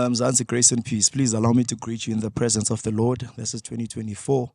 Mzansi, grace and peace. Please allow me to greet you in the presence of the Lord. This is 2024.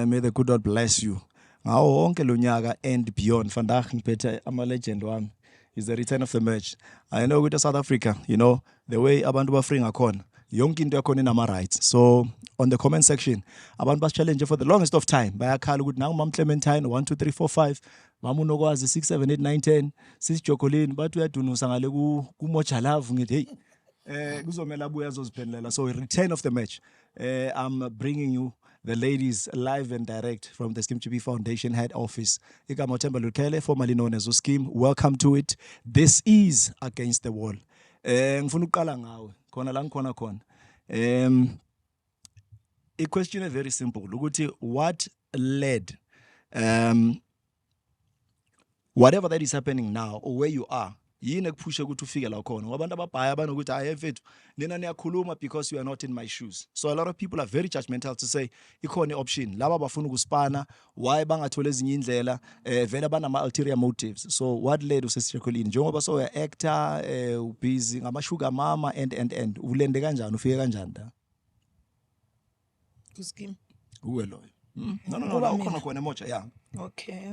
May the good Lord bless you. Ngawo wonke lo nyaka and beyond. Vandag ngiphethe ama-legend wami. Is the return of the merge. I know with South Africa, you know, the way abantu bafree ngakhona, yonke into yakhona inama-rights. So on the comment section, abantu bas-challenge for the longest of time. Bayakhala ukuthi nangu Mam Clementine, 1, 2, 3, 4, 5. Mama unokwazi 6, 7, 8, 9, 10. Sis Jaqueline, bathi uyadunusa ngale kumoja love ngithi hey. Kuzomela abuya azoziphendelela. So return of the match. I'm bringing you the ladies live and direct from the Skeem GP Foundation head office. Igama Themba Lukhele, formerly known as Skeem. Welcome to it. This is Against the Wall. Ngifuna ukuqala ngawe. Khona la ngikhona khona. A question is very simple. Ukuthi what led whatever that is happening now or where you are, yini ekuphusha ukuthi ufike la khona ngoba abantu ababhaya abanokuthi hayi mfethu nina niyakhuluma because you are not in my shoes. So a lot of people are very judgmental to say ikhona option laba bafuna ukuspana why bangathola ezinye indlela vele banama ulterior motives. So what led uSesiJaqueline njengoba so actor busy ngama-sugar mama and ulende kanjani ufike kanjani da Skeem uwe loyo no la ukhona khona emoja yeah. Okay.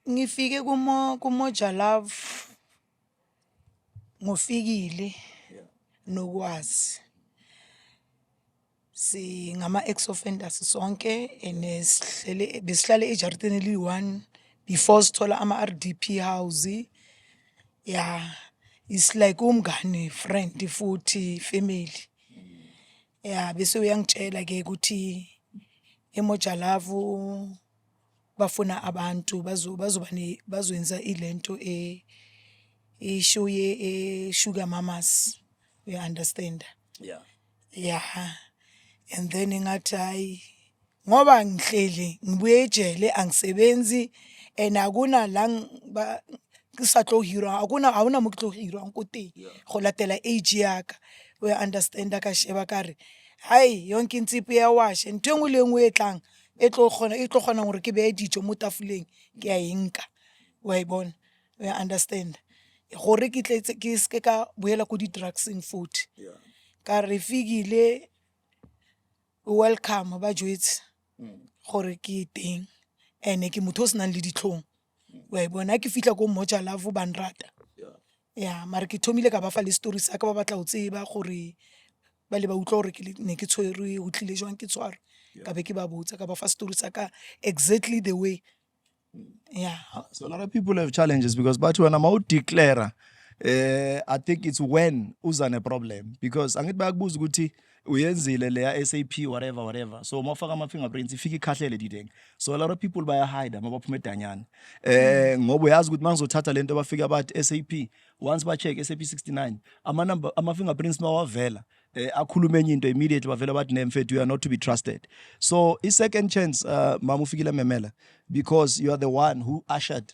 Ngifike kumoja love ngofikile nokwazi si ngama ex offenders sonke enesihlele besihlale eJartini li1 before sithola ama RDP house yeah it's like umngane friend futhi family yeah bese uyangitshela ke ukuthi emoja love bafuna abantu bazoyenza ilento show ye sugar mamas, you understand? Yeah and then ngathi hayi ngoba ngihleli ngibuye ejele angisebenzi and akuna la kisatlo hero awuna mukutlo hero ankuti go latela age yaka, we understand ka sheba kare hayi yonke intsipu ya washe ntwe le ngwe etlang etlo khona gore ke be dijo mo tafuleng ke a enka wa ibona, we understand gore ke tletse ke se ka boela go di drugsing food ka re Fikile welcome ba jwetse gore ke teng ene ke motho se nang le ditlhong wa ibona ke fitla go moja love banrata yeah mara ke thomile ka ba fa le story sa ka ba batla o tseba gore ba le ba utlo gore ke ne ke tshwerwe o tlile jwang ke tshwara ka be ke ba botsa ka ba fa story sa ka exactly the way yeah. So a lot of people have challenges because but when I'm out declare I think it's when uzane problem because angithi bayakubuza ukuthi uyenzile leya SAP whatever so mawufaka ama fingerprints ifika ikhahlele dideng. So a lot of people bayahide mabaphuma eDanyane ngoba uyazi ukuthi mangizothatha lento bafika bathi SAP once ba check SAP 69 ama fingerprints mawavela akhuluma enye into immediately bavela bathi nemfethu you are not to be trusted. So a second chance mama ufikile memela because you are the one who ushered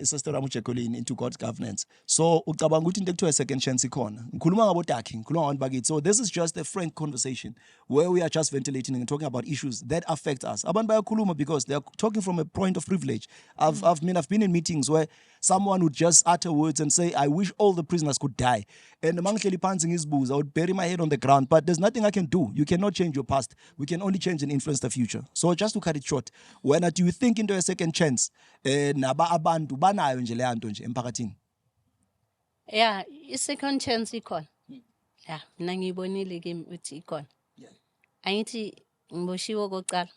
sister Jaqueline into God's governance. So ucabanga ukuthi into ekuthiwa a second chance ikhona. Ngikhuluma ngabo Taki, ngikhuluma ngabantu bakithi. So this is just a frank conversation where we are just ventilating and talking about issues that affect us. Abantu bayakhuluma because they are talking from a point of privilege. I've been in meetings where someone would just utter words and say, I wish all the prisoners could die. And mangihleli phansi ngizibuza, I would bury my head on the ground, but there's nothing I can do. You cannot change your past. We can only change and influence the future. So just to cut it short, when do you think into a second chance naba abantu banayo nje le nto nje emphakathini? Yeah, i-second chance ikhona. Yeah, mina ngibonile ke ukuthi ikhona. Angithi ngiboshiwe kokuqala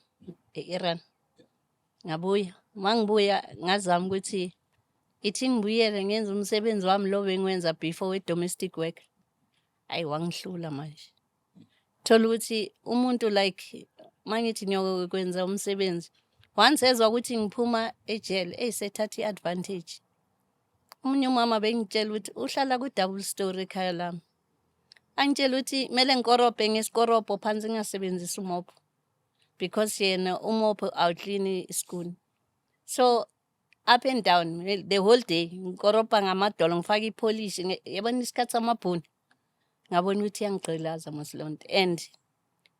e-Iran. Ngabuya, mangibuya ngazama ukuthi ithi ngibuyele ngenza umsebenzi wami lo bengiwenza before we domestic work. Ayi wangihlula manje. Thola ukuthi umuntu like mangithi ngiyokwenza umsebenzi once ezwa ukuthi ngiphuma ejele esethatha iadvantage. Umunye umama bengitshela ukuthi uhlala ku double story ekhaya lami. Angitshela ukuthi mele ngikorobhe ngesikorobho phansi ngingasebenzisa umopho because yena umopho awuclean iskuni. So up and down the whole day ngikorobha ngamadolo ngifaka ipolish yabona isikhathi samabhuni ngabona ukuthi yangigqilaza masilonto and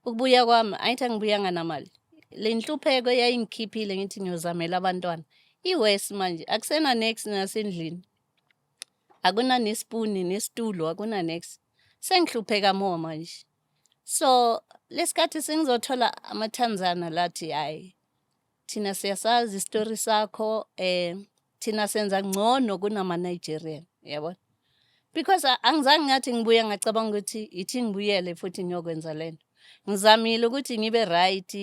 ukubuya kwami ayithi ngibuyanga namali le nhlupheko yayingikhiphile ngithi ngiyozamela abantwana iwest manje akusena next nasendlini akuna nespoon nesitulo akuna next sengihlupheka more manje. So lesikhathi sengizothola amaTanzania lathi hayi thina siyasazi story sakho thina senza ngcono kunama Nigerian yabo. Because angizange ngathi ngibuye ngacabanga ukuthi ithi ngibuyele futhi ngiyokwenza lento. Ngizamile ukuthi ngibe right,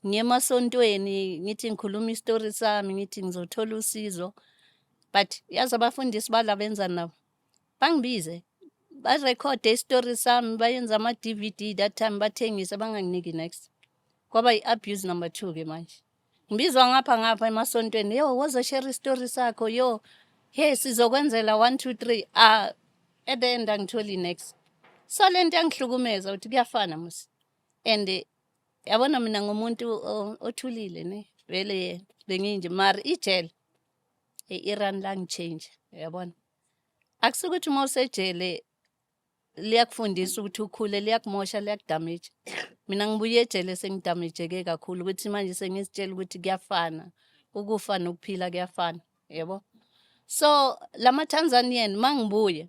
ngiye emasontweni ngithi ngikhuluma istory sami ngithi ngizothola usizo. But yazi abafundisi balabenza nabo bangibize ba record istory sami bayenza ama DVD that time bathengisa banganginiki next. Kwaba i-abuse number 2 ke manje. Ngibizwa ngapha emasontweni, yo woza share istory sakho, yo hey sizokwenzela 1 2 3 at the end angitholi next. So lento yangihlukumeza ukuthi kuyafana musi. And yabona mina ngumuntu othulile ne vele benginje mara ijele e-Iran la ngichange yabona. Akusukuthi uma usejele liyakufundisa ukuthi ukhule liyakumosha liyakudamage. Mina ngibuye ejele sengidamageke kakhulu ukuthi manje sengisitshela ukuthi kuyafana ukufa nokuphila kuyafana yabo. So lama Tanzanian mangibuye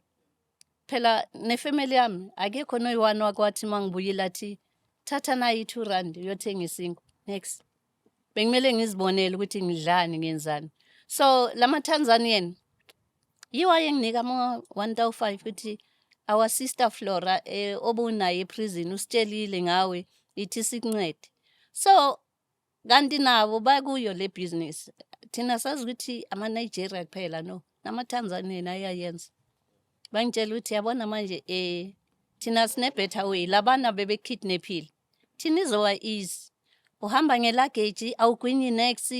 phela nefamily yami akekho noyiwani wakwathi mangibuye lathi thatha nayi 2 rand uyothenga isinko next. Bengimele ngizibonele ukuthi ngidlani ngenzani. So lama Tanzanian yiwa yenginika ama 1005 ukuthi our sister Flora obunayo eprison usitshelile ngawe ithi sikuncede. So kanti nabo bakuyo le business. Thina sazi ukuthi ama Nigeria kuphela no nama Tanzanian ayayenza. Bangitshela ukuthi yabona manje thina sine better way labana bebe kidnapile. Thina izowa easy. Uhamba ngeluggage awugwinyi next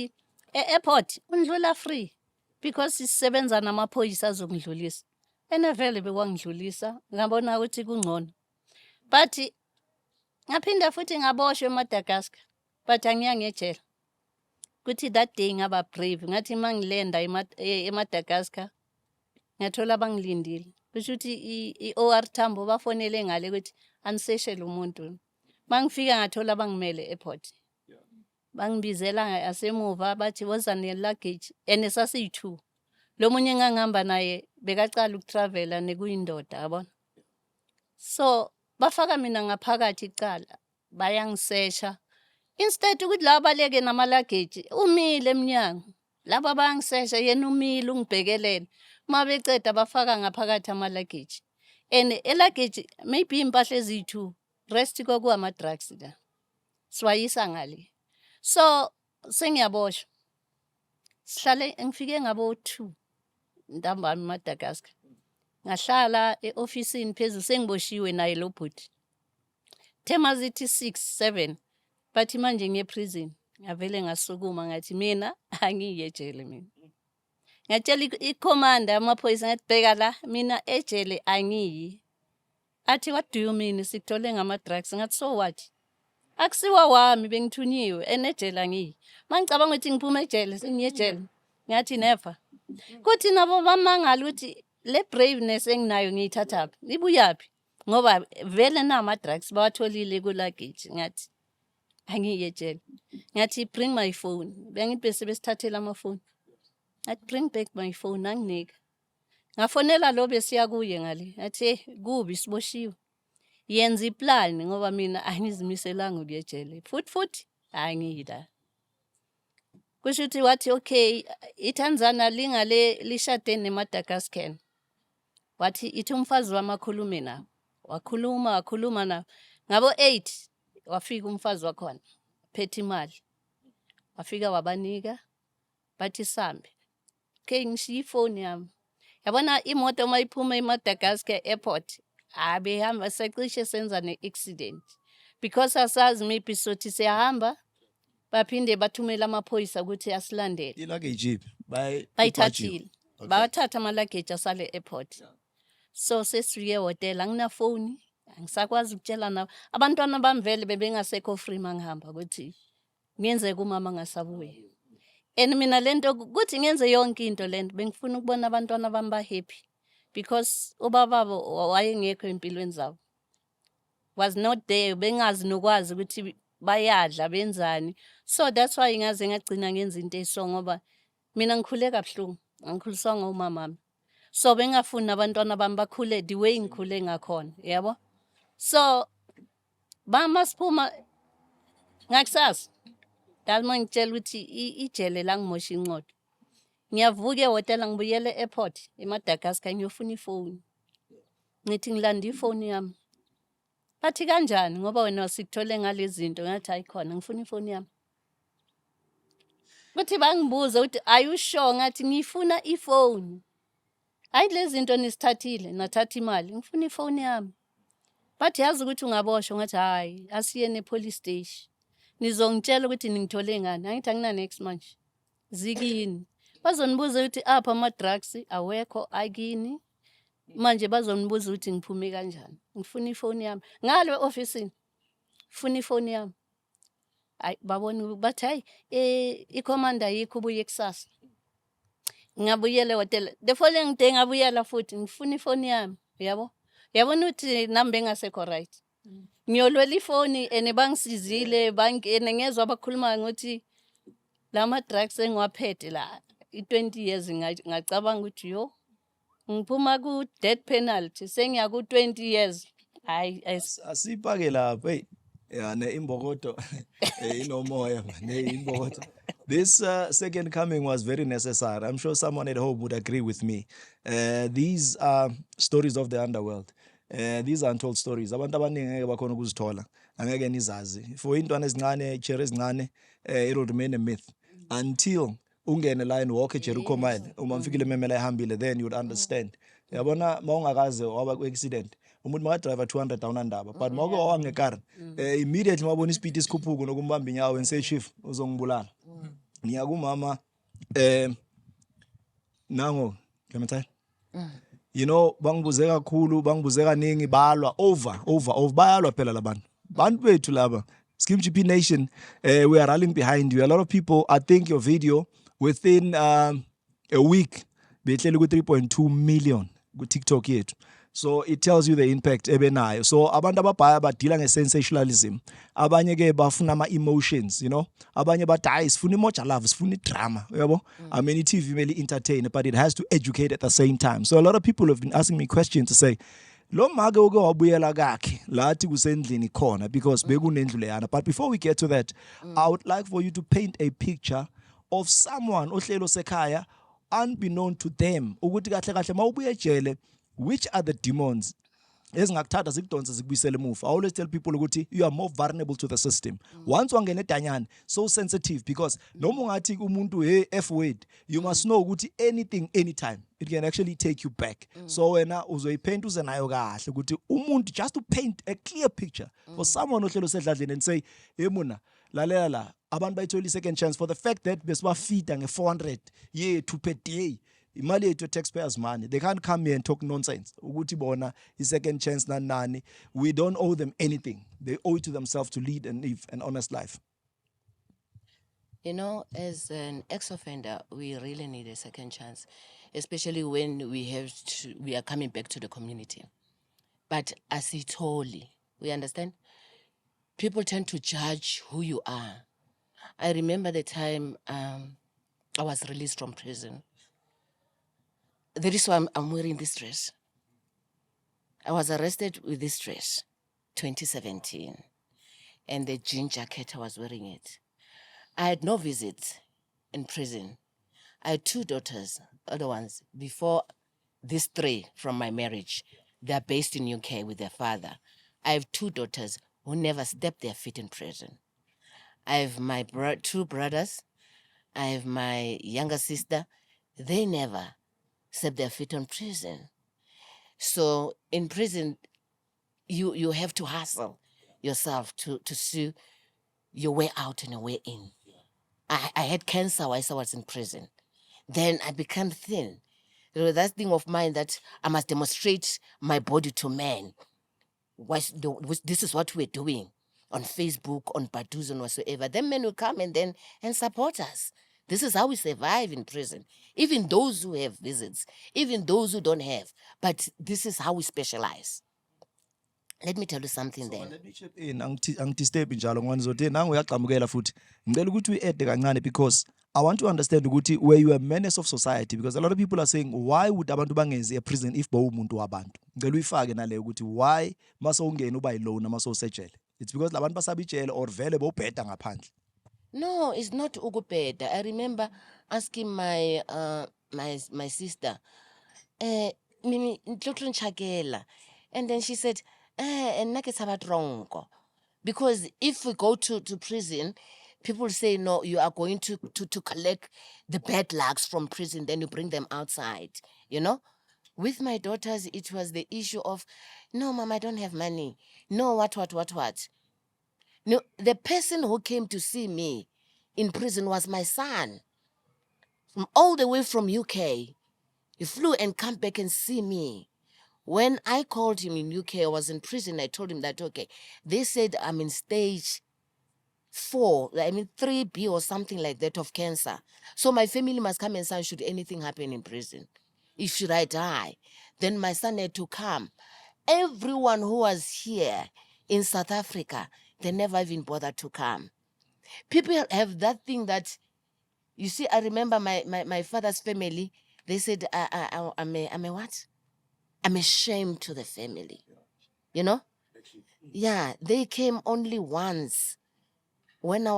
airport undlula free because sisebenza namaphoyisa azongidlulisa. Vele bekwangidlulisa ngabona ukuthi kungcono. But ngaphinda futhi ngaboshwe eMadagascar but angiyange ejele. Kuthi that day ngaba brave ngathi mangilenda eMadagascar ngathola bangilindile. Kusho ukuthi i-OR Tambo bafonele ngale ukuthi aniseshele umuntu. Mangifika ngathola bangimele airport. Bangibizela asemuva bathi woza ne luggage sasiyi-2. Lo munye engangihamba naye bekacala ukutravela nekuyindoda yabona. So bafaka mina ngaphakathi icala bayangisesha. Instead ukuthi la baleke nama luggage umile eminyango. Laba bayangisesha yena umile ungibhekelele. Mabeceda bafaka ngaphakathi ama luggage. And luggage maybe impahla ezi2 rest kokuwa ama drugs la. Swayisa ngale. So sengiyaboshwa. Sihlale ngifike ngabo 2 ntambama eMadagascar. Ngahlala eofisini phezulu sengiboshiwe naye lo bhuti. Thema zithi 6 7 but manje ngeprison. Ngavele ngasukuma ngathi mina angiye ejele mina. Ngatshela iCommander amaphoyisa ngathi bheka la mina ejele angiyi. Athi what do you mean sikuthole ngama drugs ngathi so what? Akusiwa wami bengithunyiwe enejele angiyi. Mangicabanga ukuthi ngiphuma ejele sengiye ejele. Ngathi never. Kuthi nabo bamangala ukuthi le braveness enginayo ngiyithathaphi ibuyapi ngoba vele nama drugs bawatholile ku luggage ngathi angiye ejele. Ngathi bring my phone bengithi bese besithathela ama phone. Ngathi bring back my phone anginika. Ngafonela lo besiya kuye ngale ngathi kubi siboshiwe. Yenza iplan ngoba mina angizimiselanga ukuyejele. Futhi angiyila. Kusho ukuthi wathi okay iTanzania lingale lishade neMadagascar. Wathi ithi umfazi wamakhulume nawo. Wakhuluma nawo. Ngabo 8 wafika umfazi wakhona. Phethe imali. Wafika wabanika bathi sambe. Okay ngishiya ifoni yami. Yabona imoto mayiphuma eMadagascar airport abehamba secishe senza ne-accident. Because asazi maybe sothi siyahamba baphinde bathumela amaphoyisa ukuthi asilandele. Iluggage Bayithathile. Bathatha ama luggage asale airport. So sesiye hotel angina phone angisakwazi ukutshela nawo. Abantwana bami vele bebengasekho free mangihamba ukuthi ngenze kumama ngasabuye. And mina lento ukuthi ngenze yonke into lento bengifuna ukubona abantwana bami ba happy because ubababo wayengekho empilweni zabo. Was not there bengazi nokwazi ukuthi bayadla benzani. So that's why ngaze ngagcina ngenza into eso ngoba mina ngikhule kabuhlungu angikhuliswanga umama. So bengafuna abantwana bami bakhule the way ngikhule ngakhona, yabo. So masiphuma ngakusasa dalima ngitshela ukuthi ijele la ngimosha inqodo. Ngiyavuka ehotela ngibuyele e-airport eMadagascar ngiyofuna ifoni. Ngithi ngilanda ifoni yami. Bathi kanjani ngoba wena wasikuthole ngalezi zinto ngathi ayikhona ngifuna ifoni yami. Bathi bangibuza ukuthi are you sure ngathi ngifuna ifoni. Hayi lezi zinto nisithathile nathatha imali ngifuna ifoni yami. Bathi yazi ukuthi ungaboshwa ngathi hayi asiyene e-police station. Nizongitshela ukuthi ningithole ngani. Angithi angina next manje. Zikini. Bazonibuza ukuthi apha ama-drugs awekho akini. Manje bazonibuza ukuthi ngiphume kanjani. Ngifuna ifoni yami. Ngale officeini. Ngifuna ifoni yami. Hayi babona bathi hayi i-commander yikho ubuye kusasa. Ngabuyela hotel. The following day ngabuyela futhi ngifuna ifoni yami, yabo. Yabona ukuthi nami bengasekho right. Ngiyolwela ifoni ene bangisizile bangene ngezwe abakhuluma ngokuthi lama drugs engiwaphethe la i20 years ngacabanga ukuthi yo ngiphuma ku death penalty sengiya ku 20 years. Hayi Asipake lapha hey ne imbokodo inomoya ne imbokodo. This second coming was very necessary. I'm sure someone at home would agree with me. These are stories of the underworld. These are untold stories. Abantu abaningi ngeke bakhona ukuzithola. Angeke nizazi. For intwana ezincane, cherry ezincane, it will remain a myth until ungene la and walk eJericho mile. Uma mfikile memela ehambile then you would understand. Yabona mawungakaze waba ku accident. Umuntu makadriver 200 down andaba but mawuke wawangekar immediately mabona ispeed isikhuphuko nokumbamba inyawo and say chief uzongibulala. Ngiya kumama nango Clementine. You know bangibuze kakhulu bangibuze kaningi balwa over bayalwa phela labantu bantu bethu laba Skeem GP Nation. We are rallying behind you. A lot of people, I think your video within a week behleli ku 3.2 million ku TikTok yethu. So it tells you the impact ebenayo. So abantu ababhaya badila nge-sensationalism. Abanye ke bafuna ama-emotions, you know. Abanye bathi hayi sifuna imoja love, sifuna drama, yabo. I mean i-TV really entertain, but it has to educate at the same time. So a lot of people have been asking me questions to say, lo make uke wabuyela kakhe lathi kusendlini khona because bekunendlu leyana. But before we get to that, I would like for you to paint a picture of someone ohlelo sekhaya unbeknown to them ukuthi kahle kahle mawubuye ejele, which are the demons ezingakuthatha zikudonse zikubuyisele emuva. I always tell people ukuthi you are more vulnerable to the system. Once wangena eDanyane, so sensitive because noma ungathi umuntu hey F word, you must know ukuthi anything anytime it can actually take you back. So wena uzoyipaint uze nayo kahle ukuthi umuntu, just to paint a clear picture for someone ohlelo sedladleni and say hey muna lalela la abantu bayithola second chance for the fact that besibafida nge400 to per day. Imali yethu taxpayers money. They can't come here and talk nonsense. Ukuthi bona is second chance nani. We don't owe them anything. They owe it to themselves to lead and live an honest life. You know, as an ex-offender, we really need a second chance, especially when we are coming back to the community. But as it's holy, we understand? People tend to judge who you are. I remember the time I was released from prison. That is why I'm wearing this dress. I was arrested with this dress, 2017, and the jean jacket, I was wearing it. I had no visits in prison. I had 2 daughters, other ones, before these 3 from my marriage. They are based in UK with their father. I have 2 daughters who never stepped their feet in prison. I have my 2 brothers. I have my younger sister. They never set their feet on prison. So in prison, you have to hustle yourself to see your way out and your way in. I had cancer whilst I was in prison. Then I became thin. There was that thing of mine that I must demonstrate my body to men. This is what we're doing on Facebook, on Badooz, and whatsoever. Then men will come and support us. This is how we survive in prison. Even those who have visits, even those who don't have. But this is how we specialize. Let me tell you something then. Let me chip in angidisturb njalo ngoba nizothi nangu uyaqhamukela futhi ngicela ukuthi uyi-add kancane because I want to understand ukuthi were you a menace of society, because a lot of people are saying why would abantu bangenzi e-prison if bawumuntu wabantu. Ngicela uyifake naleyo ukuthi why mase ungena uba yilona mase usejele. It's because labantu basaba ijele or vele bowubheda ngaphandle. No, it's not ukubheda. I remember asking my my sister, Mimi ntlotlo nchakela. And then she said, nna ke tshaba tronko. Because if we go to prison, people say, no, you are going to collect the bad lucks from prison, then you bring them outside, you know? With my daughters, it was the issue of, no, mom, I don't have money. No, what? No, the person who came to see me in prison was my son. From all the way from UK. He flew and come back and see me. When I called him in UK, I was in prison. I told him that, okay, they said I'm in stage 4, 3B or something like that of cancer. So my family must come and say, should anything happen in prison, if should I die, then my son had to come. Everyone who was here in South Africa, they never even bothered to come. People have that thing that, you see, I remember my father's family, they said, I'm a what? I'm a shame to the family, you know? Yeah, they came only once when I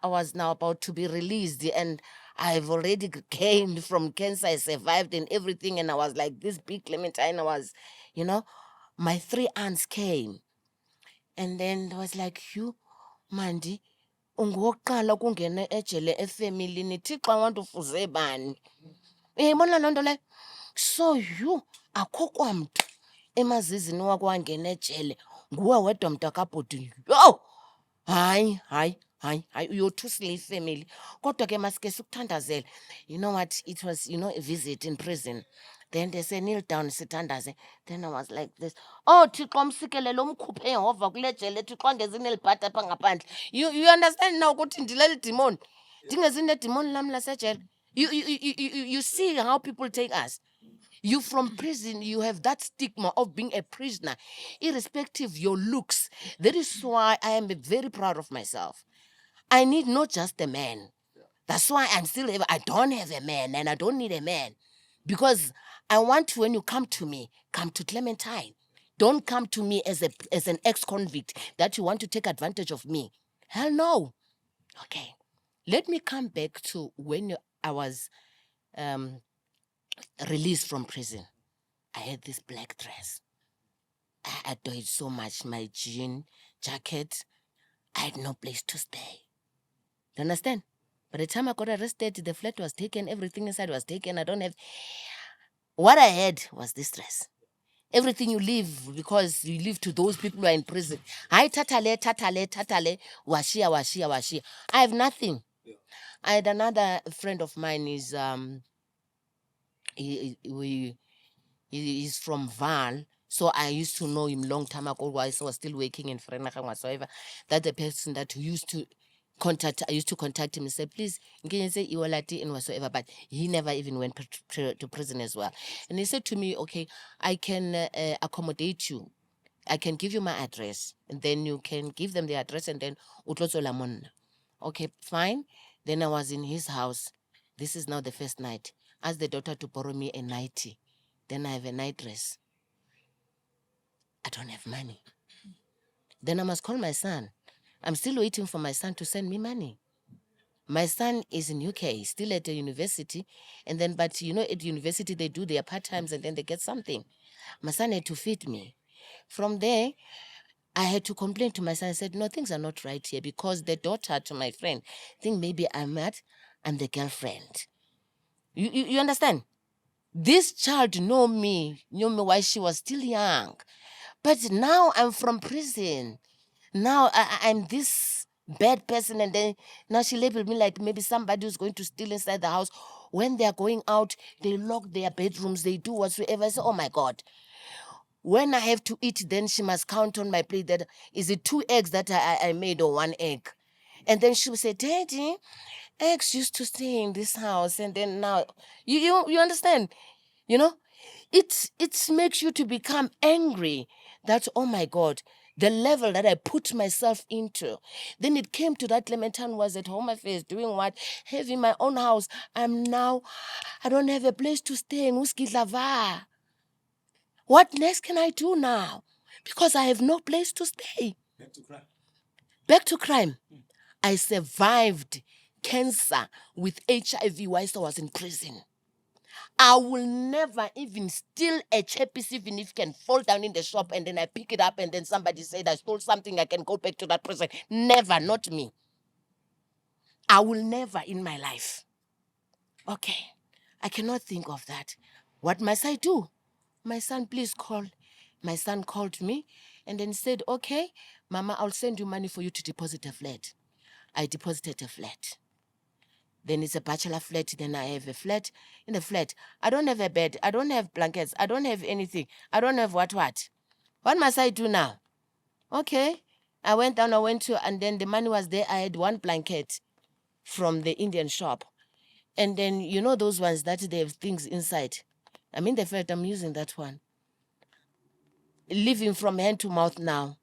was now about to be released, and I've already gained from cancer. I survived and everything, and I was like this big Clementine. I was, you know, my 3 aunts came, and then I was like, you, Mandy, ungoqala ukungena ejele efamilini, Thixo want ufuze bani. Uyayibona loo nto leyo? So you akho kwamntu emazizini wakwangena ejele, nguwe wedwa mntakabhoti. Yo! Hayi, uyothusile ifamily. Kodwa ke masike sikuthandazele. You know what? It was, a visit in prison. Then they say, kneel down, sithandaze. Then I was like this. Oh, Thixo msikelele umkhuphe eHova kule jele, Thixo angezini elibhada apha ngaphandle. You understand now ukuthi ndileli demon. Ndingezini demon lam lasejele. You see how people take us. You from prison, you have that stigma of being a prisoner, irrespective of your looks. That is why I am very proud of myself. I need not just a man. That's why I don't have a man, and I don't need a man. Because I want, when you come to me, come to Clementine. Don't come to me as an ex-convict that you want to take advantage of me. Hell no. Okay. Let me come back to when I was released from prison. I had this black dress. I adore it so much. My jean jacket. I had no place to stay. You understand? By the time I got arrested, the flat was taken. Everything inside was taken. I don't have... What I had was this dress. Everything you leave, because you leave to those people who are in prison. I tatale, washia. I have nothing. I had another friend of mine, he's from Val. So I used to know him long time ago while I was still working in Vereeniging whatsoever. That the person that used to contact, I used to contact him and say, please, you say Iwalati and whatsoever, but he never even went to prison as well. And he said to me, okay, I can accommodate you. I can give you my address, and then you can give them the address, and then utlozola monna. Okay, fine. Then I was in his house. This is now the first night. Asked the daughter to borrow me a nightie. Then I have a night dress. I don't have money. Then I must call my son. I'm still waiting for my son to send me money. My son is in UK, still at the university. And then, but at university, they do their part-times and then they get something. My son had to feed me. From there, I had to complain to my son. I said, no, things are not right here, because the daughter to my friend think maybe I'm the girlfriend. You understand? This child knew me while she was still young. But now I'm from prison. Now I'm this bad person, and then now she labeled me like maybe somebody who's going to steal inside the house. When they're going out, they lock their bedrooms, they do whatsoever. I say, oh my God. When I have to eat, then she must count on my plate that, is it 2 eggs that I made or 1 egg? And then she will say, Daddy, eggs used to stay in this house, and then now, you understand? it makes you to become angry that, oh my God, the level that I put myself into. Then it came to that Clementine was at Home Affairs doing what? Having my own house. I don't have a place to stay. Nguskidlava. What next can I do now? Because I have no place to stay. Back to crime. I survived cancer with HIV whilst I was in prison. I will never even steal a chappies even if it can fall down in the shop and then I pick it up and then somebody said I stole something, I can go back to that person. Never, not me. I will never in my life. Okay, I cannot think of that. What must I do? My son, please call. My son called me and then said, okay, Mama, I'll send you money for you to deposit a flat. I deposited a flat. Then it's a bachelor flat. Then I have a flat. In the flat, I don't have a bed. I don't have blankets. I don't have anything. I don't have what. What must I do now? Okay. I went down, and then the money was there. I had one blanket from the Indian shop. And then, you know those ones that they have things inside. I'm in the flat, I'm using that one. Living from hand to mouth now.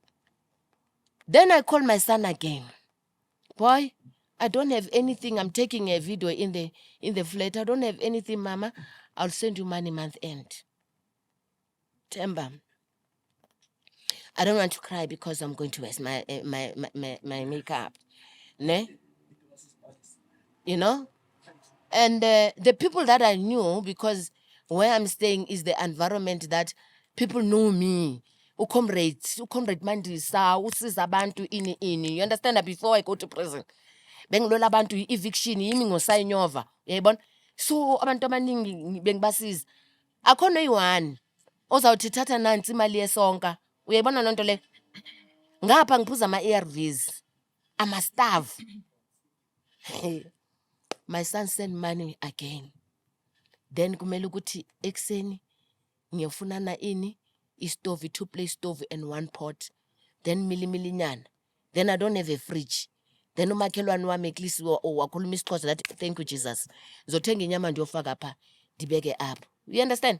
Then I called my son again. Boy, I don't have anything. I'm taking a video in the flat. I don't have anything, Mama. I'll send you money month end. Themba, I don't want to cry because I'm going to wear my makeup. Ne? You know? And the people that I knew, because where I'm staying is the environment that people know me. Comrade Mandisa, usiza abantu ini. You understand that before I go to prison? Bengilola abantu eviction yimi ngosayinova. Uyayibona? So abantu abaningi bengibasiza. Akho noyi-one ozawuthi thatha nansi imali yesonka. Uyayibona lonto le? Ngapha ngiphuza ama-ARVs. Ama-staff. My son sent money again. Then kumele ukuthi ekseni ngiyofunana ini istove, 2-place stove and 1 pot. Then miliminyana. Then I don't have a fridge. Then umakhelwane wami at least wakhuluma isiXhosa that thank you Jesus. Ngizothenga inyama ndiyofaka pha ndibeke apho. You understand?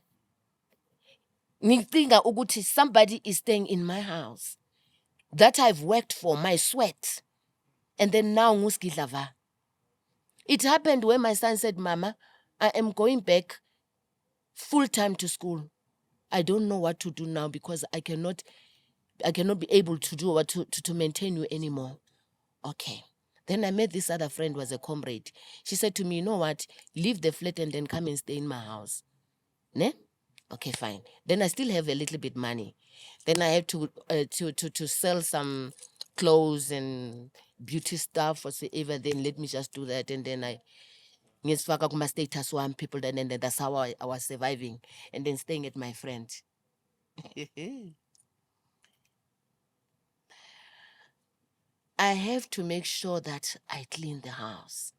Ngithinga ukuthi somebody is staying in my house that I've worked for, my sweat. And then now nguskidlava. It happened when my son said, Mama, I am going back full time to school. I don't know what to do now because I cannot be able to do what to maintain you anymore. Okay. Then I met this other friend, was a comrade. She said to me, you know what? Leave the flat and then come and stay in my house. Ne? Okay, fine. Then I still have a little bit money. Then I have to sell some clothes and beauty stuff or whatever. Then let me just do that. And then I ngisifaka kuma status one people, and then that's how I was surviving. And then staying at my friend. I have to make sure that I clean the house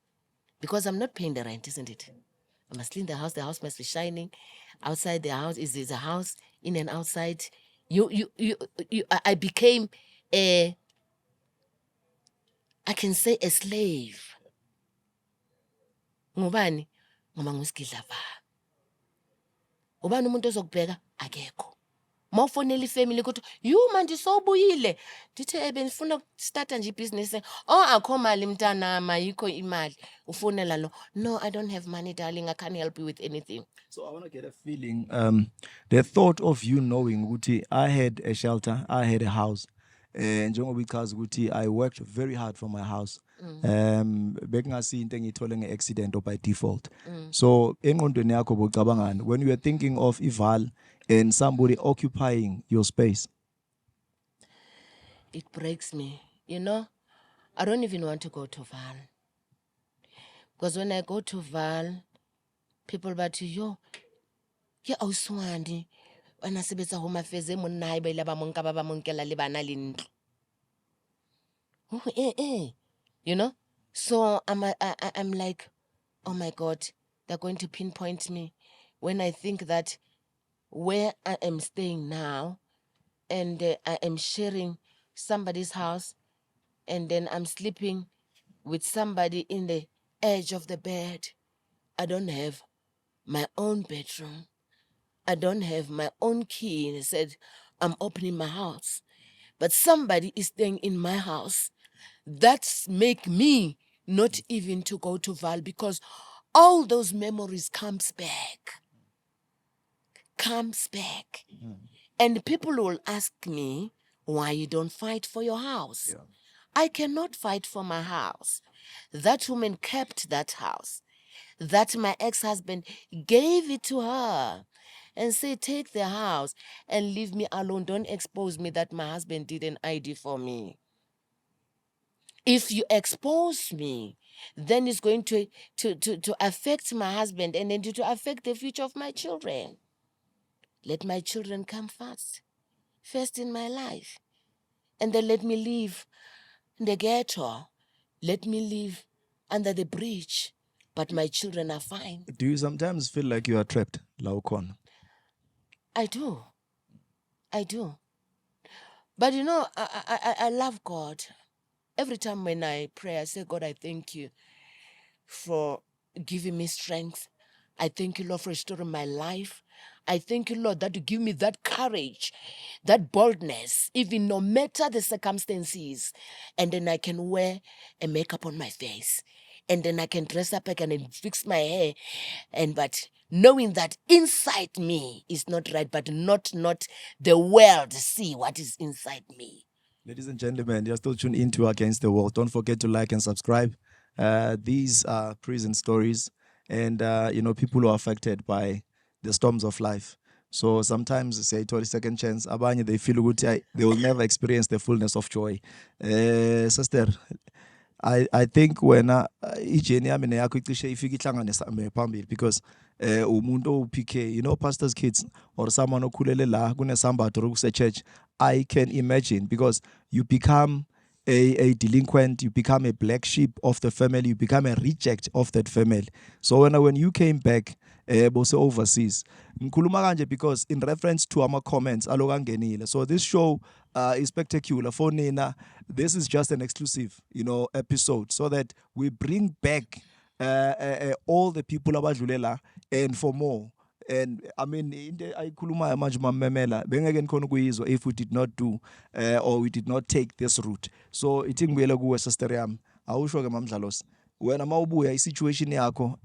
because I'm not paying the rent, isn't it? I must clean the house. The house must be shining. Outside the house is a house, in and outside. I became I can say a slave. Ngubani? Ngoba nguskidlava. Ubani umuntu ozokubheka? Akekho. Mawufonela ifamily ukuthi you manje sowubuyile. Ndithi benifuna start nje business. Oh akho mali mntanami, ayikho imali. Ufonela lo. No, I don't have money darling. I can't help you with anything. So I want to get a feeling, the thought of you knowing ukuthi I had a shelter, I had a house. Njengoba because ukuthi I worked very hard for my house. Bekungasi into engiyithole nge-accident or by default. So engqondweni yakho bocabangani when you were thinking of Ival and somebody occupying your space? It breaks me. You know, I don't even want to go to Val. Because when I go to Val, people but yo, ke auswandi. Wana sebetsa Home Affairs e monna hae ba ile ba monka ba monkela le bana le ntlo. You know? So I'm like, oh my God, they're going to pinpoint me when I think that where I am staying now and I am sharing somebody's house and then I'm sleeping with somebody in the edge of the bed. I don't have my own bedroom. I don't have my own key and said, I'm opening my house. But somebody is staying in my house. That's make me not even to go to Val, because all those memories comes back. And people will ask me why you don't fight for your house. Yeah. I cannot fight for my house. That woman kept that house. That my ex-husband gave it to her and said, take the house and leave me alone. Don't expose me that my husband did an ID for me. If you expose me, then it's going to affect my husband and then to affect the future of my children. Let my children come first in my life. And then let me live in the ghetto. Let me live under the bridge. But my children are fine. Do you sometimes feel like you are trapped, Laukon? I do. But you know, I love God. Every time when I pray, I say, God, I thank you for giving me strength. I thank you, Lord, for restoring my life. I thank you, Lord, that you give me that courage, that boldness, even no matter the circumstances. And then I can wear a makeup on my face. And then I can dress up again and fix my hair. But knowing that inside me is not right, but not the world see what is inside me. Ladies and gentlemen, you're still tuned into Against the World. Don't forget to like and subscribe. These are prison stories, and people who are affected by the storms of life. So sometimes, say, 20-second chance, abanye they feel good. They will never experience the fullness of joy. Sister, I think when ijeni yami neyakho icishe ifika ihlanganisa phambili because umuntu PK, pastor's kids or someone okhulele la kunesambatho rokuse church, I can imagine, because you become a delinquent, you become a black sheep of the family, you become a reject of that family. So when you came back bose overseas, ngikhuluma kanje because in reference to our comments alokangenile. So this show is spectacular for Nina. This is just an exclusive, episode, so that we bring back all the people abadlulela and for more. And I mean, ayikhulumayo manje mamemela bengeke nikhona ukuyizwa if we did not do or we did not take this route. So ithi ngibuyele kuwe sister yami, awusho ke mamdlalos, wena mawubuya isituation yakho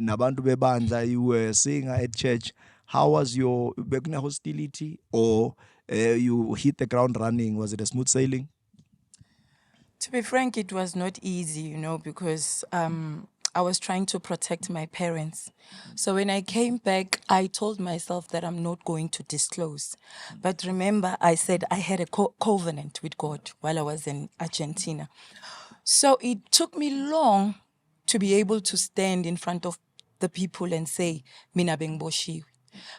nabantu bebandla, you were singer at church, how was your bekune hostility or you hit the ground running? Was it a smooth sailing? To be frank, it was not easy, because I was trying to protect my parents. So when I came back, I told myself that I'm not going to disclose. But remember, I said I had a covenant with God while I was in Argentina. So it took me long to be able to stand in front of the people and say, Mina bengiboshiwe.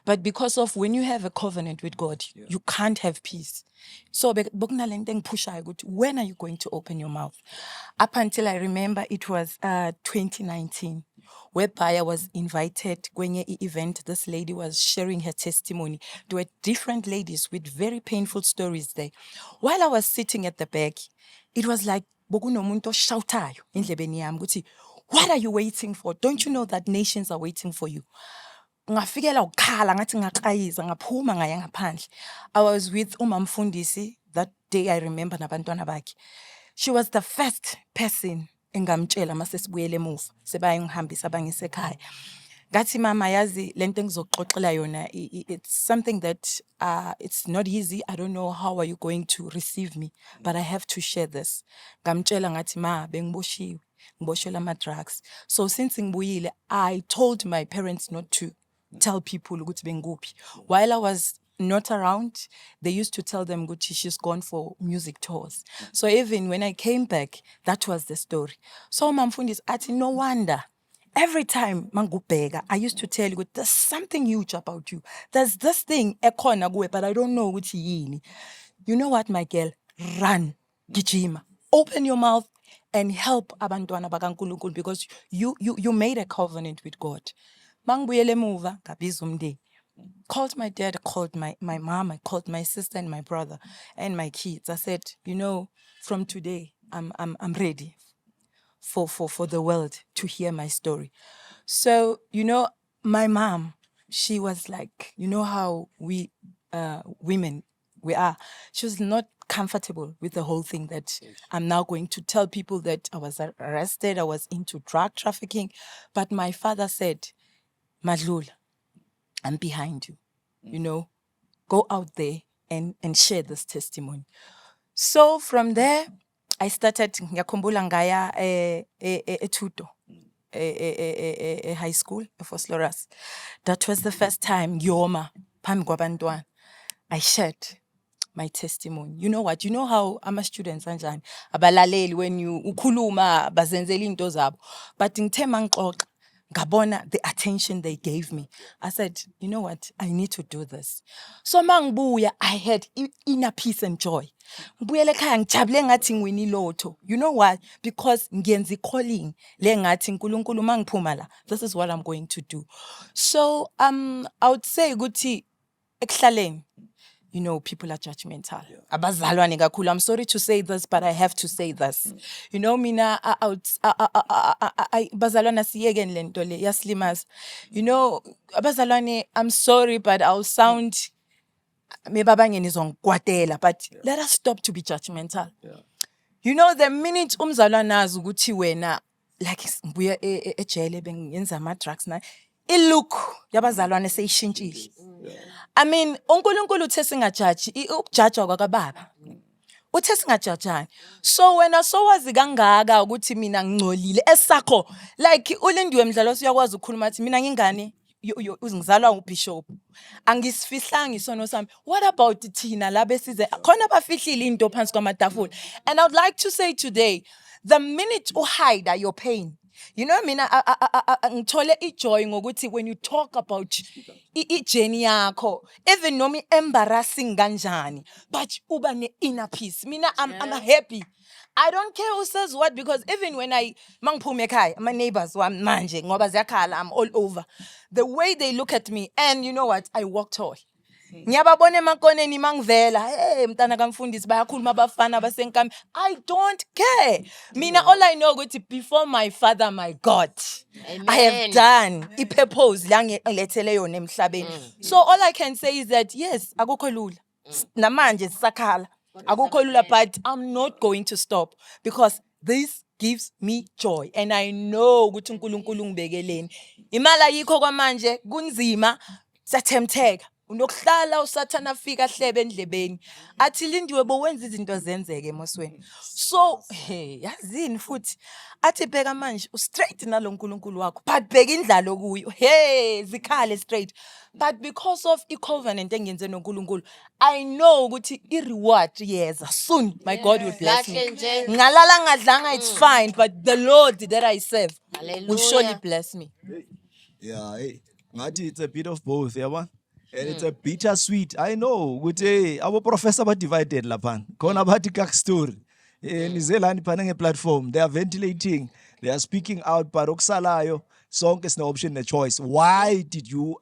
But because of when you have a covenant with God, you can't have peace. So when are you going to open your mouth? Up until I remember it was 2019, whereby I was invited kwenye event. This lady was sharing her testimony. There were different ladies with very painful stories there. While I was sitting at the back, it was like bokunomuntu oshawutayo endlebeni yami ukuthi, what are you waiting for? Don't you know that nations are waiting for you? Ngafikela ukukhala ngathi ngaqayiza ngaphuma ngaya ngaphandle. I was with umamfundisi that day, I remember, nabantwana bakhe. She was the first person engamtshela mase sibuyele emuva sebayangihambisa bangisekhaya. Ngathi mama, yazi lento engizoxoxela yona, it's something that it's not easy. I don't know how are you going to receive me, but I have to share this. Ngamtshela ngathi ma bengiboshiwe, ngiboshelwa ama drugs. So since ngibuyile, I told my parents not to tell people ukuthi benguphi. While I was not around, they used to tell them ukuthi she's gone for music tours. So even when I came back, that was the story. So mamfundisi athi no wonder every time mangubheka, I used to tell you there's something huge about you. There's this thing ekhona kuwe, but I don't know ukuthi yini. You know what, my girl? Run, gijima. Open your mouth and help abantwana bakaNkulunkulu, because you made a covenant with God. Mangibuyele emuva ngabiza umndeni. Called my dad, called my mom, I called my sister and my brother and my kids. I said, from today, I'm ready for the world to hear my story. So, my mom, she was like, you know how we women we are. She was not comfortable with the whole thing that I'm now going to tell people that I was arrested, I was into drug trafficking. But my father said, Madlula, I'm behind you. You know, go out there and share this testimony. So from there, I started ngiyakhumbula ngaya eThuto high school eFosloras. That was the first time ngiyoma phambi kwabantwana. I shared my testimony. You know what? You know how ama-students anjani abalaleli when you ukhuluma bazenzela into zabo. But ngithe mangixoxa ngabona the attention they gave me. I said, you know what? I need to do this. So mangibuya, I had inner peace and joy. Ngibuyele ekhaya ngijabule ngathi ngiwini lotho. You know why? Because ngiyenza i-calling le ngathi uNkulunkulu mangiphuma la. This is what I'm going to do. So I would say ukuthi ekuhlaleni, you know, people are judgmental. Abazalwane kakhulu. I'm sorry to say this, but I have to say this. You know, mina, abazalwane siyeke lento le yaslimaza. You know, abazalwane, I'm sorry, but I'll sound mebabangeni zongikwatela, but let us stop to be judgmental. You know, the minute umzalwane azi ukuthi wena, like ngibuya ejele bengenza ama-drugs na, ilook yabazalwane seyishintshile. I mean, uNkulunkulu uthe singajaji, ukujajwa kwakababa. Uthe singajajani. So wena sowazi kangaka ukuthi mina ngingcolile esakho, like uLindiwe Mdlalo siyakwazi ukukhuluma athi mina ngingane uzingizalwa ubishop. Angisifihlanga isono sami. What about thina la besize khona bafihlile into phansi kwamatafula. And I would like to say today, the minute you hide your pain, you know, mina ngithole ijoy ngokuthi when you talk about journey yakho, even noma embarrassing kanjani, but uba ne inner peace. Mina I'm happy. I don't care who says what, because even when mangiphume ekhaya, my neighbors manje ngoba ziyakhala, I'm all over. The way they look at me, and you know what, I walk tall. Ngiyababona emakoneni mangivela, hey mntana kamfundisi bayakhuluma abafana basenkami. I don't care. Mina all I know ukuthi before my father, my God, I have done i-purpose la ngilethele yona emhlabeni. So all I can say is that yes, akukho lula. Namanje sisakhala. Akukho lula, but I'm not going to stop because this gives me joy, and I know ukuthi uNkulunkulu ngibekeleni. Imali ayikho kwamanje kunzima, siyathemtheka. Unokuhlala usathana afika ahlebe endlebeni athi Lindiwe bowenza izinto zenzeke emosweni. So yazini futhi athi bheka manje straight nalo uNkulunkulu wakho, but bheka indlalo kuyo, zikhale straight. But because of i-covenant engiyenze noNkulunkulu, I know ukuthi i-reward yeza soon. My God will bless me. Ngalala ngadlanga, it's fine, but the Lord that I serve will surely bless me. Yeah, hey, ngathi it's a bit of both, yabona. And it's a bittersweet. I know ukuthi our professor ba divided lapha. Khona bathi kak story. Nizelani phana nge-platform. They are ventilating. They are speaking out, but okusalayo sonke sine option ne choice. Why did you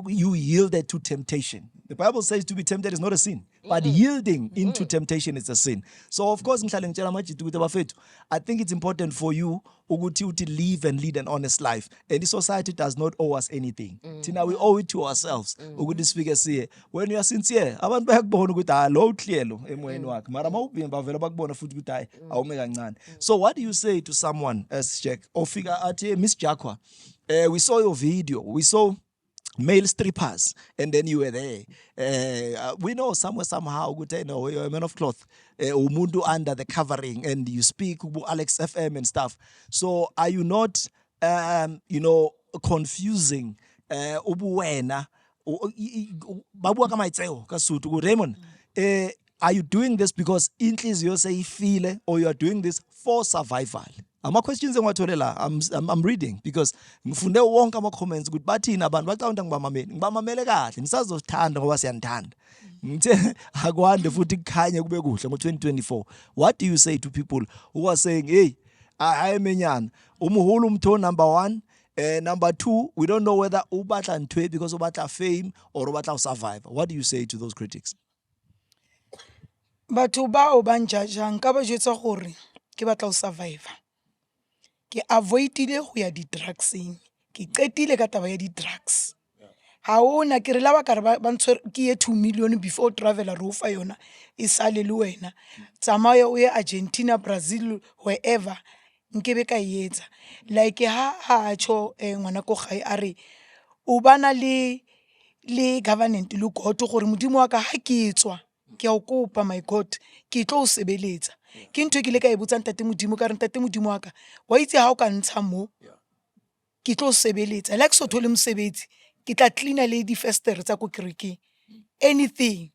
you yielded to temptation? The Bible says to be tempted is not a sin, but yielding into temptation is a sin. So of course ngihlale ngitshela amajitu ukuthi bafethu, I think it's important for you ukuthi live and lead an honest life. And the society does not owe us anything. Tina, we owe it to ourselves. Ukuthi sifike siye. When you are sincere, abantu bayakubona ukuthi lo uhlelo emoyeni wakhe. Mara mawubimba vele bakubona futhi ukuthi hayi awume kancane. So what do you say to someone as Jack ofika athi Miss Jaqua, we saw your video. We saw male strippers, and then you were there. We know somehow, you're a man of cloth, umuntu under the covering, and you speak Alex FM and stuff. So are you not, confusing ubuwena? Raymond, are you doing this because inhliziyo seyifile, or you are doing this for survival? Ama questions I'm reading because ngifunde wonke ama comments ukuthi bathini abantu bacawunta ngibamamele kahle ngisazothanda ngoba siyanthanda ngithe akwande futhi kukhanye kube kuhle ngo2024. What do you say to people who are saying, hey, ayemenyana umuhulu umtho number 1, number 2, we don't know whether ubatla ntwe because ubatla fame or ubatla survive? What do you say to those critics? Batho bao ba njaja nka ba jwetsa gore ke batla go survive. Ke avoidile go ya di-drugsing. Ke qetile ka taba ya di-drugs. ha ona ke re la ba ka re ba ntshwere ke ye 2 million before traveler re o fa yona e sale le wena tsamaya o ye Argentina, Brazil, wherever nkebe ka e etsa like ha tjho ngwana ko gae a re o bana le government le God gore modimo wa ka ha ke etswa ke a o kopa my God ke tlo o sebeletsa ke ntho ke le ka e botsang tate modimo ka re tate modimo wa ka wa itse ha o ka ntsha mo ke tlo o sebeletsa like so thole mosebetsi ke tla cleaner le di-fester tsa ko kerekeng anything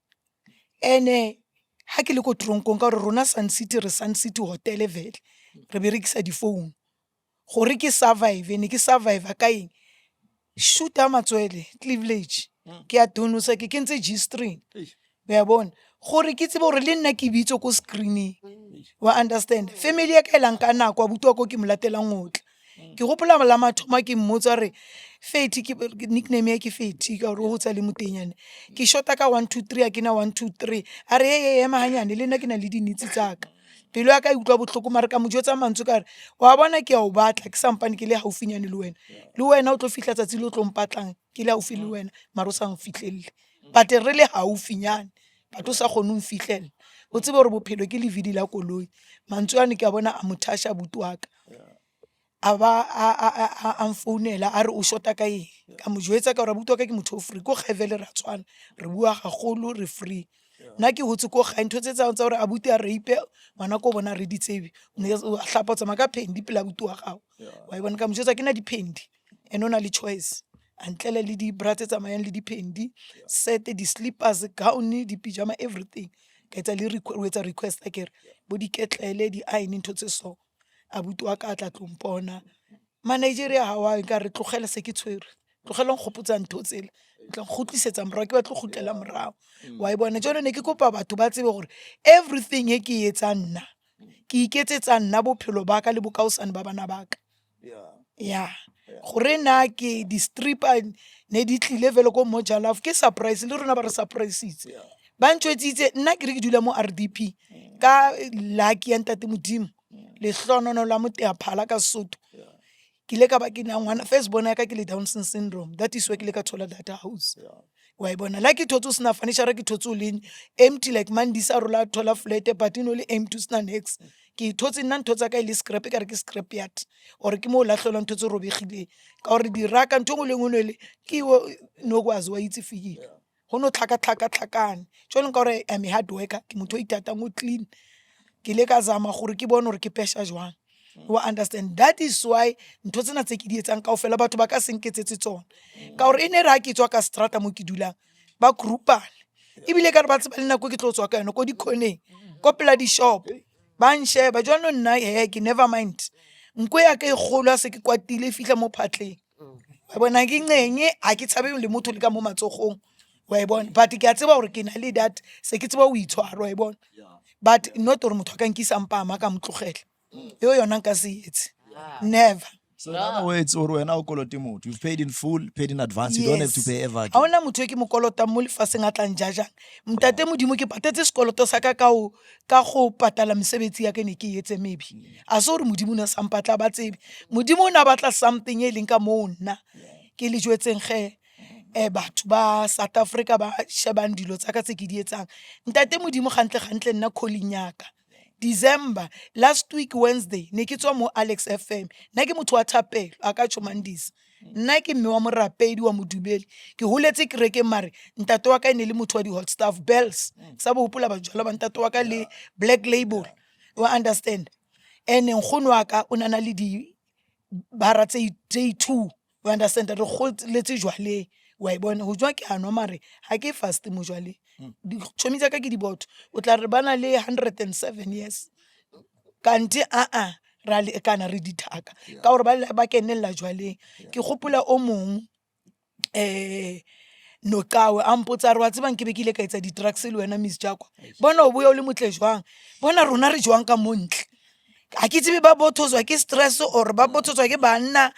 ene ha ke le ko tronkong ka gore rona Sun City re Sun City hotel vele re berekisa di-phone gore ke survive ne ke survive ka eng shoota matswele Cleavage ke a donusa ke kentse G-string ya bona gore ke tsebe gore le nna ke bitso ko screening wa understand family ya ka elang ka nako abuti wa ko ke molatelang ngotla ke gopola la mathoma ke mmotsa re Fethi ke nickname ya ke Fethi ka gore o tsa le motenyane ke shota ka 1 2 3 a ke na 1 2 3 a re ye mahanyane le nna ke na le dinitsi tsaka pelo ya ka e utlwa botlhoko mara ka mojotsa mantswe ka re wa bona ke a o batla ke sampane ke le haufinyane le wena o tlo fihla tsatsi le o tlo mpatlang ke le haufi le wena mara o sa mfihlelle but re le haufinyane batho sa kgone ho mfihlella o tsebe gore bophelo ke levidi la koloi mantswe ane ke a bona a mothasha buti wa ka a ba a mfounela a re o shota ka eng ka mo jwetsa ka gore abuti wa ka ke motho o free ko gaevele ra tshwana re bua gagolo re free nna ke hotse ko ga ntho tse tsa gore abuti a reipe ngwana ko bona re di tsebe o hlapa tsama ka phendi pela abuti wa gago wa bona ka mo jwetsa ke na diphendi ene o na le choice antlele le di bra tse tsamayang le diphendi set di-slippers gown di-pyjama everything ka etsa le etsa request a kere bo diketlele di-aine ntho tse so abuti wa ka a tla tlompona Nigeria ha wa ka re tlogela se ke tshwere tlogelang kgopotsa ntho tsela tla gotlisetsa morao ke ba tlo gotlela morao wa bona jone ne ke kopa batho ba tsebe gore everything e ke etsa nna ke iketsetsa nna bophelo ba ka le bokaosane ba bana ba ka ya gore na ke di-stripper ne di tlile vele ko Mojalaf ke surprise le rona ba re surprisitse ba ntshwetsitse nna ke re ke dula mo RDP ka lucky ya ntate modimo le hlonono la moteaphala ka Sotho ke le ka ba ke na ngwana first bona ka ke le Down syndrome that is why ke le ka thola that house wa bona la ke thotse sna furniture ke thotse o le empty like mandisa rola thola flat but no le empty sna next ke thotse nna ntho tsa ka ile scrap ka re ke scrap yard or ke mo la hlola ntho tse robegile ka gore di raka ntho ngwe le ngwe le ke no kwazi wa itse Fikile go no tlhakane jone ka gore I'm a hard worker ke motho o itata mo clean ke le ka zama gore ke bone gore ke pesha jwang wa understand that is why ntho tsena tse ke di etsang kaofela batho ba ka senketsetse tsona ka gore ene ra ke tswa ka strata mo ke dulang ba groupana ebile ka re ba tseba le nako ke tlo tswa ka yona ko dikhoneng ko pela di shop ba nsheba jone nna ke never mind nkwe ya ka e kgolo se ke kwatile fihla mo phatleng wa bona ke ncenye a ke tshabe le motho le ka mo matsogong wa bona but ke a tseba gore ke na le that se ke tseba o itshwaro wa bona but not gore motho ka nkisa mpama ka motlogela yo yona nka se etse never. So in other words, or when I call motho, you've paid in full, paid in advance. You don't have to pay ever ha again. ona motho e ke mo kolota mo lefaseng a tla njajang mtate modimo ke patetse sekoloto sa ka go patala mesebetsi ya ke ne ke etse maybe a so re modimo na sa mpatla ba tsebe modimo o na batla something e leng ka mo nna ke le jwetseng ge batho ba South Africa ba shebang dilo tsa ka tse ke di etsang ntate modimo gantle nna calling yaka December last week Wednesday ne ke tswa mo Alex FM nna ke motho wa thapelo a ka chomandisa nna ke mme wa morapedi wa modubeli ke holetse kereke mare ntate wa ka ene le motho wa di hot stuff bells sa bo hopola ba jwala ba ntate wa ka le black label wa understand ene nkgono wa ka o nana le di bara tse 2 wa understand re gotletse jwale wa bona ho jwa ke anwa mare ha ke fast mo jwale di chomitsa ka ke di botho o tla re bana le 107 years kanti ra le kana re dithaka ka gore ba kenella jwaleng ke gopola o mong no kawe a mpotsa re wa tsebang ke be ke ile ka etsa di-drugs le wena Miss Jakwa bona o boya o le motle jwang bona rona re jwang ka montle a ke tsebe ba bothozwa ke stress or ba bothozwa ke banna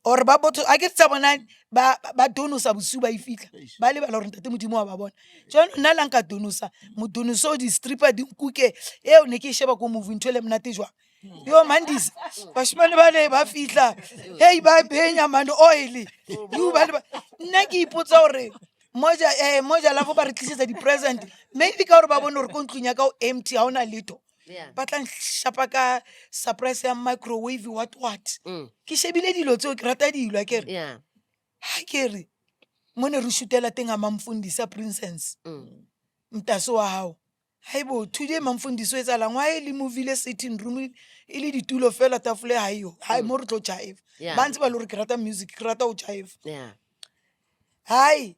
or ba botho a ke tsa bona ba donusa bosiu ba ifitla ba le bala gore ntate modimo wa ba bona jone nna la nka donusa modonuso di stripper di nkuke eo ne ke sheba ko movie ntho le mnate jwang Yo mandisa. Bashimane bale ba fihla. Hey ba benya man oil. You ba nna ke ipotsa hore moja la go ba re tlisetsa di present. Maybe ka hore ba bone hore ko ntlong ya ka o empty ha ona letho. Yeah. Ba tla shapa ka surprise ya microwave what. Ke shebile dilo tseo ke rata dilo a kere. Yeah. Ha kere. Mone re shootela teng a mamfundisa princess. Mtaso wa hao. Haibo today mamfundiso etsalang wa le movie le sitting room e le ditulo fela tafole ha yo hai mo re tlo jive Yeah. ba ntse ba lo re ke rata music ke rata o jive Yeah. hai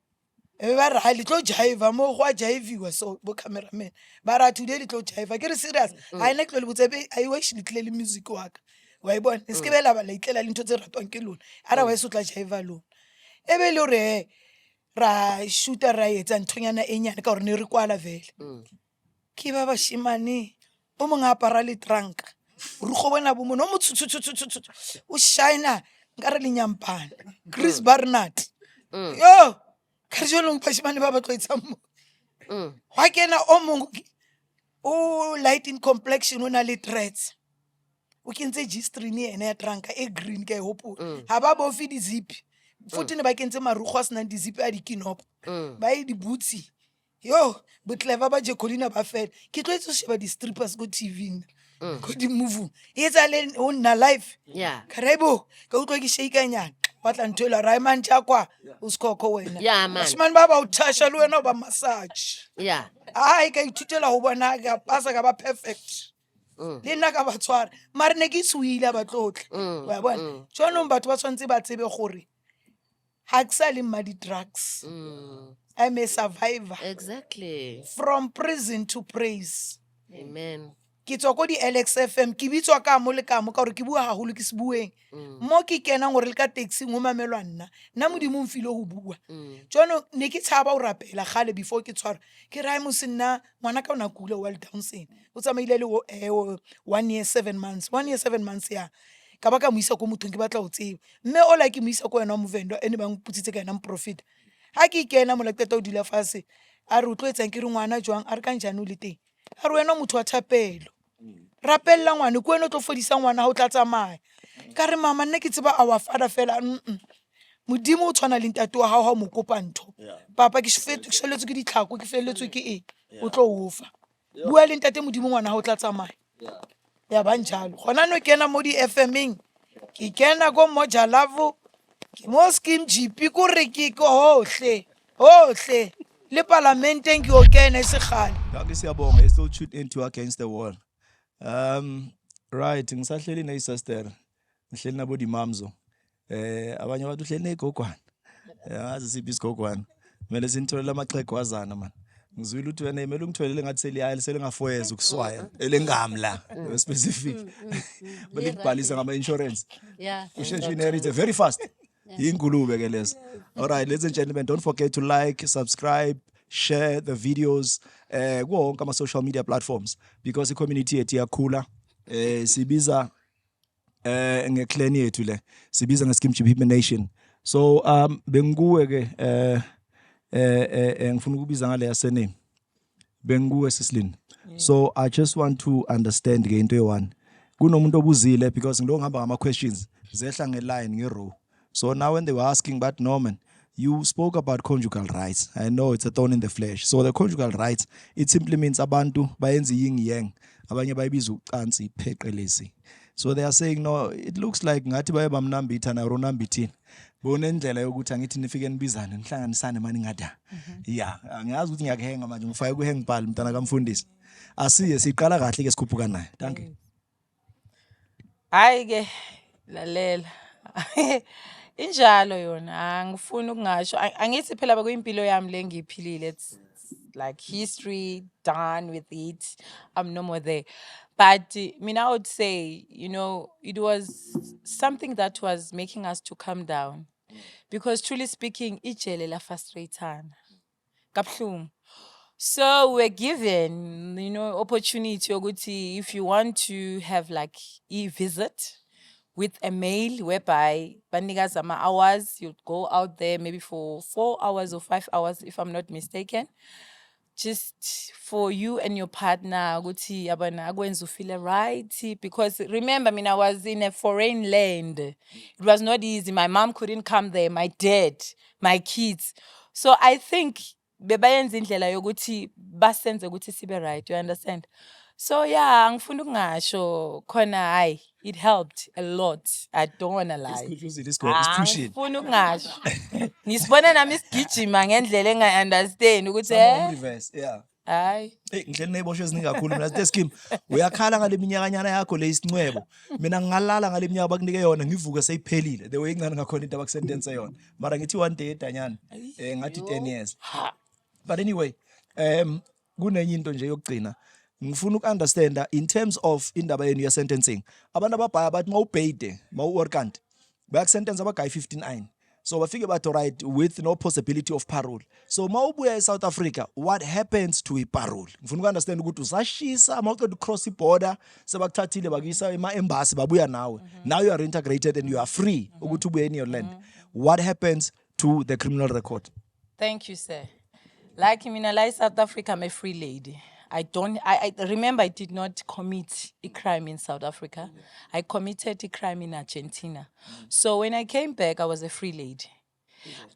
e ba re ha le tlo jive mo go a jive so bo cameraman ba ra today le tlo jive ke re serious ha ina ke tlo le botse I wish le tlele music wa ka wa ibona e se ke bela ba la itlela le ntho tse ratwang ke lona ara wa se tla jive lona e be le re ra shoota ra etsa nthonyana e nyane ka hore ne re kwala vele ke ba bashimane o mong a apara le trunk re go bona bo mono mo o shina nka re le nyampana Chris Barnard yo ka jolong bashimane ba tlo etsa mo wa kena o mong o light in complexion o na le dreads o kentse G-string ene ya trunk e green ka e hopola ha ba bofi di zip futhi ne ba kentse marugo a senang di zip a di kinopo ba e di bootsi yo botleva ba Jaqueline ba fela ke tlo itse sheba di strippers go TV go di move etsa le o nna live Yeah. karebo ka utlwa ke shake nyana wa tla nthwela Raymond Chakwa o skoko wena Yeah, man. bashimane ba o thasha le wena ba massage Yeah. ai ka ithutela ho bona ka pasa ka ba perfect le nna ka ba tshwara mare ne ke suile ba tlotla wa bona tsonong batho ba tshwantse ba tsebe gore ha ke sa le mma di drugs I'm a survivor Exactly. from prison to praise Amen. ke tswa ko di LXFM ke bitswa ka mo le ka mo ka gore ke bua haholo ke se bueng mo ke kenang gore le ka taxi ngo mamelwa nna modimo mfile go bua tsone ne ke tshaba o rapela gale before ke tshwara ke ra mo senna ngwana ka ona kula well down sen o tsamaile le 1 year 7 months 1 year 7 months ya ka ba ka mo isa ko mothong ke batla o tseba mme o la ke mo isa ko yena mo vendor ene ba ngputsitse ka yena mo profit ha ke kena mo la teta o dila fase a re o tlo etsang ke re ngwana jwang a re ka njane o le teng a re wena motho wa thapelo rapella ngwane ko wena o tlo fodisa ngwana ha o tla tsamaya ka re mama nne ke tseba our father fela modimo o tshwana le ntate wa hao ha o mo kopa ntho papa ke shelletswe ke ditlhako ke felletswe ke eng o tlo o fa bua le ntate modimo ngwana ha o tla tsamaya ya ba njalo gona no kena mo di FM-eng ke kena ko Moja Love ke mo Skeem GP ko re ke ko hohle le parlamenteng ke o kena e se gale Danke siyabonga, still shoot into against the wall. Right, ngisahleli neyisister. Ngihleli nabo di mamzo. Abanye abantu uhleli negogwana. Yazi siphi isigogwana. Kumele sinitholele amaxhegwazana man. Ngizwile ukuthi wena emele ungitholele ngathi seliyaya selingafoyeza ukuswaya elengamla specific. Belikubhalisa ngama insurance. Yeah. Usheshe inherit very fast. Ingulube ke lezo. All right, ladies and gentlemen, don't forget to like, subscribe, share the videos kuwo wonke ama social media platforms because the community yethu iyakhula. Sibiza ngeclan yethu le. Sibiza nge Skeem GP Nation. So benguwe ke ngifuna ukubiza ngale yasene. Benguwe sislini. So I just want to understand ke into ye-one. Kunomuntu obuzile because ngilo ngihamba ngama questions zehla ngeline ngerow. So now when they were asking about Norman, you spoke about conjugal rights. I know it's a thorn in the flesh. So the conjugal rights, it simply means abantu bayenza yin yang. Abanye bayibiza ucansi pheqelezi. So they are saying no, it looks like ngathi baye bamnambitha na ronambithini. Bona indlela yokuthi angithi nifike nibizane nihlanganisane mani ngada. Yeah, angiyazi ukuthi ngiyakuhenga manje ngifake kuhang phala mntana kamfundisi. Asiye siqala kahle ke sikhuphuka naye. Thank you. Hayi ke lalela. Injalo yona angifuni ukungasho angithi phela bakuyimpilo yami lengiyiphilile it's like history done with it I'm no more there but I would say it was something that was making us to calm down because truly speaking ijele la frustrateana kabuhlungu. So we're given opportunity ukuthi if you want to have like e-visit with a mail whereby bandigas ama hours, you'd go out there maybe for 4 hours or 5 hours, if I'm not mistaken. just for you and your partner, ukuthi yabona akwenza ufeel right. Because remember, I mean, I was in a foreign land. It was not easy. My mom couldn't come there, my dad, my kids. So I think bebayenza indlela yokuthi basenze ukuthi sibe right, you understand? So yeah, angifunda ukungasho khona hayi, it helped a lot. I don't wanna lie. Pushing. Angifuna ukungasho. Ngisibona nami sigijima ngendlela enga-understand ukuthi Somehow reverse, yeah. hayi. Hey, ngihleli ney'boshwe eziningi kakhulu mina sithe Skeem, uyakhala ngale minyakanyana yakho le isincwebo. Mina ngingalala ngale minyaka bakunike yona ngivuke seyiphelile. The way ingane ngakhona into abakusentense yona. Mara ngithi one day Danyane, ngathi 10 years. But anyway, kunenye into nje yokugcina. Ngifuna uku-understanda in terms of indaba yenu ye-sentencing. Abantu ababhaya bathi mawubhayide, mawu-orkant, bayakusentenza abagayi 59. So bafike bathi right with no possibility of parole. So mawubuya eSouth Africa, what happens to i-parole? Ngifuna uku-understand ukuthi usashisa mawuqeda ukcross i-border sebakuthathile bakuyisa ema-embassy babuya nawe. Now you are integrated and you are free ukuthi ubuye in your land. What happens to the criminal record? Thank you, sir. Like in South Africa, I'm a free lady. I remember I did not commit a crime in South Africa. I committed a crime in Argentina. So when I came back, I was a free lady.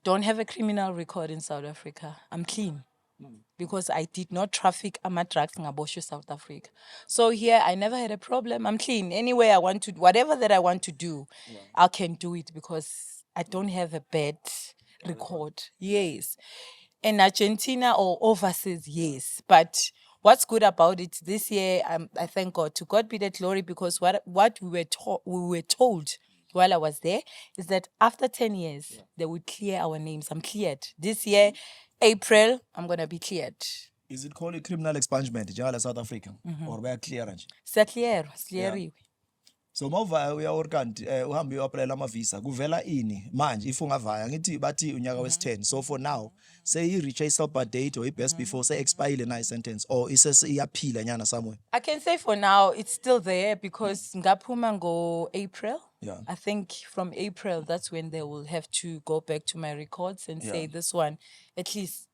Don't have a criminal record in South Africa. I'm clean. Because I did not traffic drugs in Abosho, South Africa. So here, I never had a problem. I'm clean. Anywhere I want to, whatever that I want to do, I can do it because I don't have a bad record. Yes. In Argentina or overseas, yes. But what's good about it this year, I thank God. To God be the glory, because what we were told while I was there is that after 10 years, they would clear our names. I'm cleared. This year, April, I'm going to be cleared. Is it called a criminal expungement njalo South Africa or bayaclear nje? Clear. So mawuvaya uya-orkant uhambe uyo-applyela ama-visa kuvela ini manje if ungavaya ngithi bathi unyaka wesi-10. So for now say i-reach i-stop date or i-best before se-expire na i-sentence or iyaphila nyana somewhere. I can say for now it's still there because ngaphuma April. Yeah. I think from April that's when they will have to go back to my records and say this one at least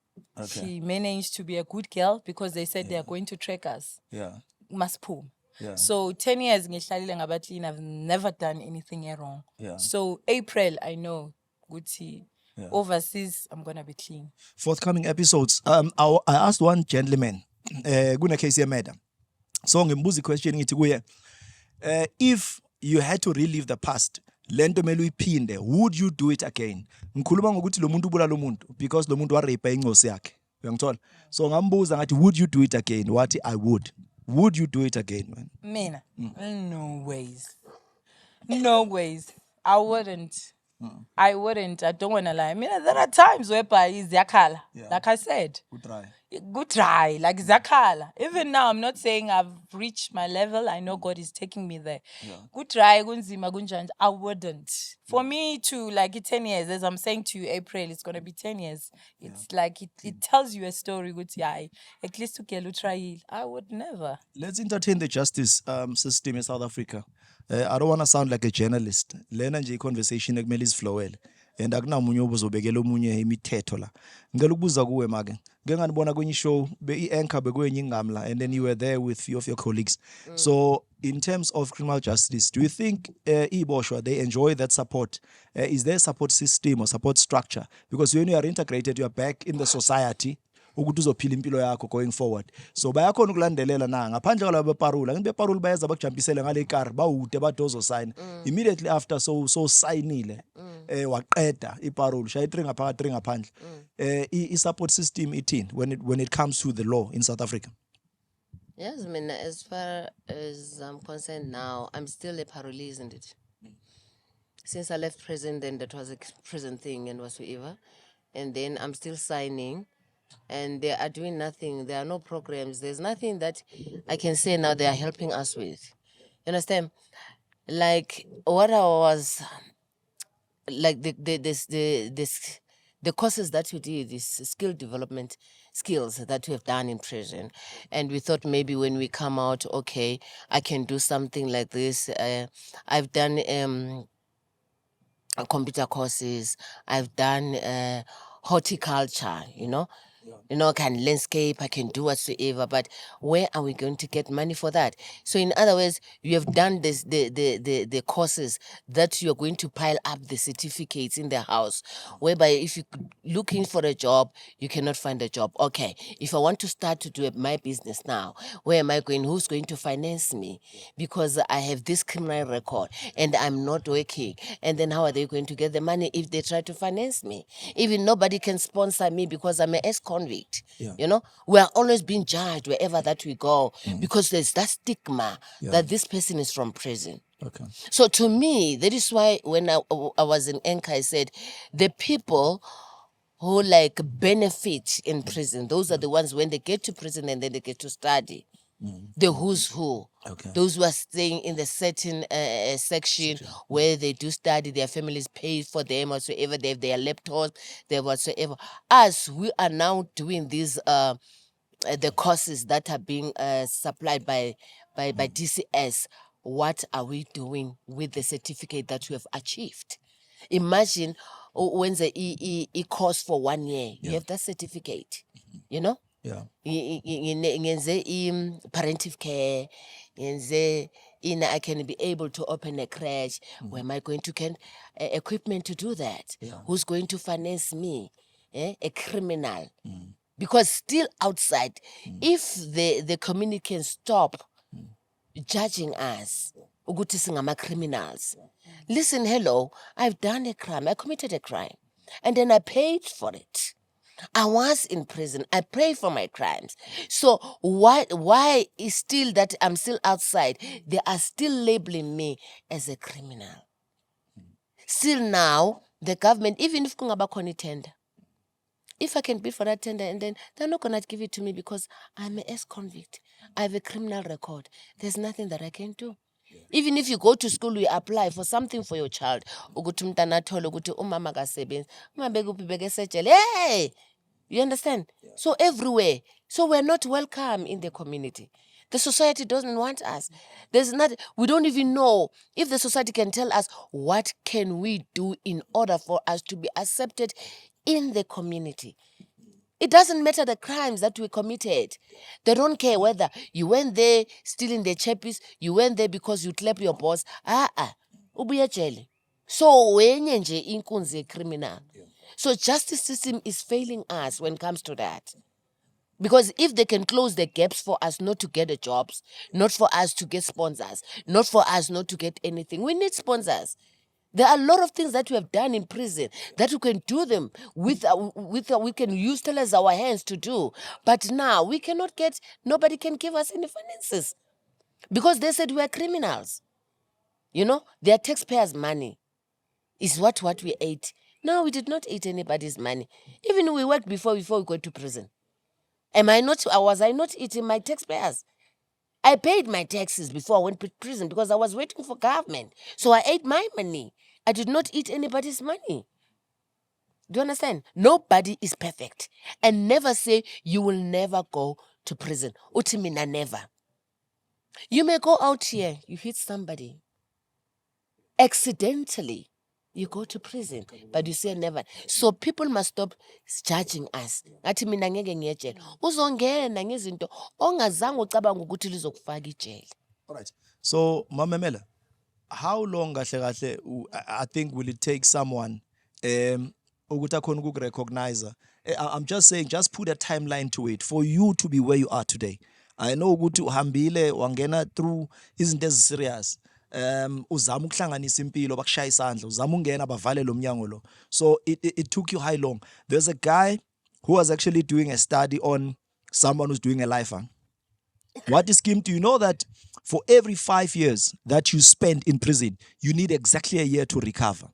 she managed to be a good girl, because they said they are going to track us. Yeah. Maspum. Yeah. So 10 years ngihlalile ngabathini, I've never done anything wrong. Yeah. So April I know Gucci. Overseas I'm gonna be clean. Forthcoming episodes. I asked one gentleman, kuna case ye madam. So ngimbuza question ngithi kuye, if you had to relive the past, lento mele uyiphinde, would you do it again? Ngikhuluma ngokuthi lo muntu ubulala umuntu because lo muntu wa rape incosi yakhe. Uyangithola? So ngambuza ngathi would you do it again? Wathi I would. Would you do it again, man? Mina? No ways. No ways. I wouldn't. I wouldn't. I don't want to lie. I mean, there are times whereby ziyakhala. Like I said. Good try. Like ziyakhala. Even now, I'm not saying I've reached my level. I know God is taking me there. Good try. Kunzima kunjani. I wouldn't. For me to, like, 10 years, as I'm saying to you, April, it's going to be 10 years. It's like, it tells you a story. Good try. At least to get try. I would never. Let's entertain the justice system in South Africa. I don't want to sound like a journalist. Lena nje conversation ekumele iziflowele. And akunamunye obuzobekela omunye imithetho la. Ngicela ukubuza kuwe make. Ngeke nganibona kwenye show i-anchor bekwenye ingamla and then you were there with few of your colleagues. So in terms of criminal justice, do you think iboshwa they enjoy that support? Is there a support system or support structure? Because when you are integrated, you are back in the society. Ukuthi uzophila impilo yakho going forward. So bayakhona ukulandelela na ngaphandle kwalabo beparula. Ngibe parula bayaza bakujampisele ngale car bawude badozo sign. Immediately after so signile waqeda iparula. Shaya i-3 ngaphakathi 3 ngaphandle. I-support system ithini when it comes to the law in South Africa? Yes, I mean, as far as I'm concerned now, I'm still a parolee, isn't it? Since I left prison, then that was a prison thing and whatsoever. And then I'm still signing. And they are doing nothing. There are no programs. There's nothing that I can say now they are helping us with. You understand? Like what I was, like the courses that we did, this skill development skills that we have done in prison. And we thought maybe when we come out, okay, I can do something like this. I've done computer courses. I've done horticulture, you know. You know, I can landscape, I can do whatsoever, but where are we going to get money for that? So in other words, you have done this the courses that you're going to pile up the certificates in the house, whereby if you're looking for a job, you cannot find a job. Okay, if I want to start to do my business now, where am I going? Who's going to finance me? Because I have this criminal record and I'm not working. And then how are they going to get the money if they try to finance me? Even nobody can sponsor me because I'm an ex-convict. Yeah. You know, we are always being judged wherever that we go because there's that stigma that this person is from prison. Okay. So to me, that is why when I was in Anchor, I said the people who like benefit in prison, those are the ones when they get to prison and then they get to study. The who's who. Okay. Those who are staying in the certain section where they do study, their families pay for them whatsoever, they have their laptops, they have whatsoever. Us, we are now doing these the courses that are being supplied by DCS. What are we doing with the certificate that we have achieved? Imagine when the course for 1 year, you have that certificate, you know? Yeah. Ngenze parental care, ngenze I can be able to open a crèche. Where am I going to get equipment to do that? Yeah. Who's going to finance me? A criminal. Because still outside, if the community can stop judging us, ukuthi singama criminals. Listen, hello, I've done a crime, I committed a crime, and then I paid for it. I was in prison. I pay for my crimes. So why is still that I'm still outside? They are still labeling me as a criminal. Still now, the government, even if kungaba khona tender, if I can bid for that tender and then they're not going to give it to me because I'm an ex-convict. I have a criminal record. There's nothing that I can do. Even if you go to school, you apply for something for your child. Ukuthi umntana athole ukuthi umama akasebenzi. Uma beke uphi beke esejele. Hey! You understand? So everywhere. So we're not welcome in the community. The society doesn't want us. We don't even know if the society can tell us what can we do in order for us to be accepted in the community. It doesn't matter the crimes that we committed. They don't care whether you went there stealing the chappies, you went there because you clap your boss. Ubuya jail. So wenye nje inkunzi criminal. So justice system is failing us when it comes to that. Because if they can close the gaps for us not to get the jobs, not for us to get sponsors, not for us not to get anything, we need sponsors. There are a lot of things that we have done in prison that we can do them we can utilize our hands to do. But now we cannot get, nobody can give us any finances because they said we are criminals. You know, their taxpayers' money is what we ate. No, we did not eat anybody's money. Even we worked before we go to prison. Was I not eating my taxpayers? I paid my taxes before I went to prison because I was waiting for government. So I ate my money. I did not eat anybody's money. Do you understand? Nobody is perfect. And never say you will never go to prison. Uthi mina never. You may go out here, you hit somebody. Accidentally, you go to prison, but you say never. So people must stop judging us. Ngathi mina ngeke ngiye ejele. Uzongena ngezinto ongazange ucabanga ukuthi lizokufaka ijele. All right. So, Mamemela, how long I think will it take someone ukuthi akhona ukurecognize? I'm just saying, just put a timeline to it for you to be where you are today. I know ukuthi uhambile wangena through izinto eziserious. Uzama ukuhlanganisa impilo bakushaya isandla uzama ungena bavale lo mnyango lo. So it took you how long? There's a guy who was actually doing a study on someone who's doing a life. What is Skeem? Do you know that for every 5 years that you spend in prison, you need exactly a year to recover?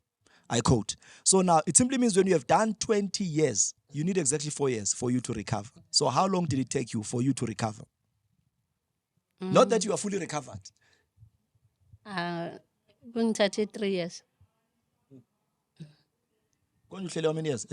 I quote. So now it simply means when you have done 20 years, you need exactly 4 years for you to recover. So how long did it take you for you to recover? Not that you are fully recovered. Kungithathe 3 years. How many years?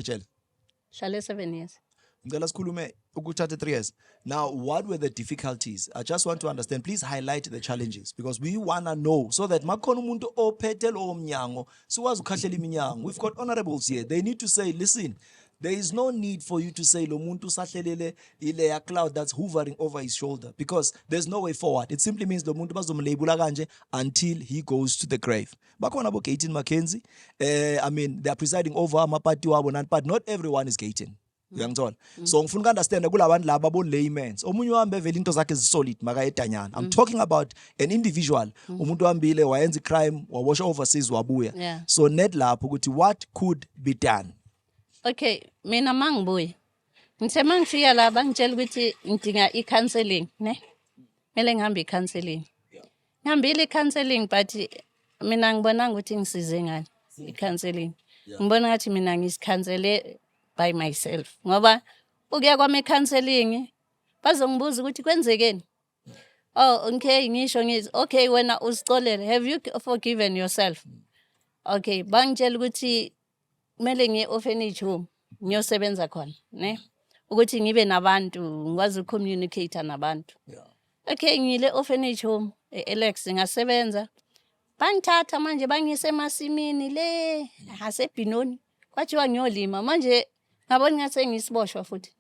Hlale 7 years. Ngicela sikhulume ukuthatha 3 years. Now, what were the difficulties? I just want to understand. Please highlight the challenges because we want to know so that makhona umuntu ophethe lo mnyango sikwazi ukhahlela iminyango. We've got honorables here. They need to say, listen, There is no need for you to say lo muntu sahlelele ile cloud that's hovering over his shoulder, because there's no way forward. It simply means lo muntu bazomlabela kanje until he goes to the grave. Bakhona bo Gaten Mackenzie, I mean they are presiding over amapati wabo nani, but not everyone is Gaten. Uyangithola? So ngifuna ukunderstand kulabantu laba bo laymen. Omunye uhambe vele into zakhe zisolid maka eDanyane. I'm talking about an individual. Umuntu uhambile wayenza crime, wawasha overseas wabuya. Yeah. So net lapho ukuthi what could be done? Okay, mina mangibuye. Ngithe mangifika la bangitshela ukuthi ngidinga i-counseling, ne? Mele ngihambe i-counseling. Ngihambile i-counseling but mina ngibona ukuthi ngisize ngani i-counseling. Ngibona ngathi mina ngisikhansele by myself. Ngoba ukuya kwami e-counseling bazongibuza ukuthi kwenzekeni. Oh, okay, ngisho ngithi okay wena usicolele, have you forgiven yourself? Okay, bangitshela ukuthi kumele ngiye orphanage home ngiyosebenza khona, ne? Ukuthi ngibe nabantu, ngikwazi ucommunicate nabantu. Okay, ngile orphanage home Alex ngasebenza. Bangithatha manje bangise emasimini le ngaseBinoni. Kwathiwa ngiyolima manje ngabona ngathi ngisiboshwa futhi.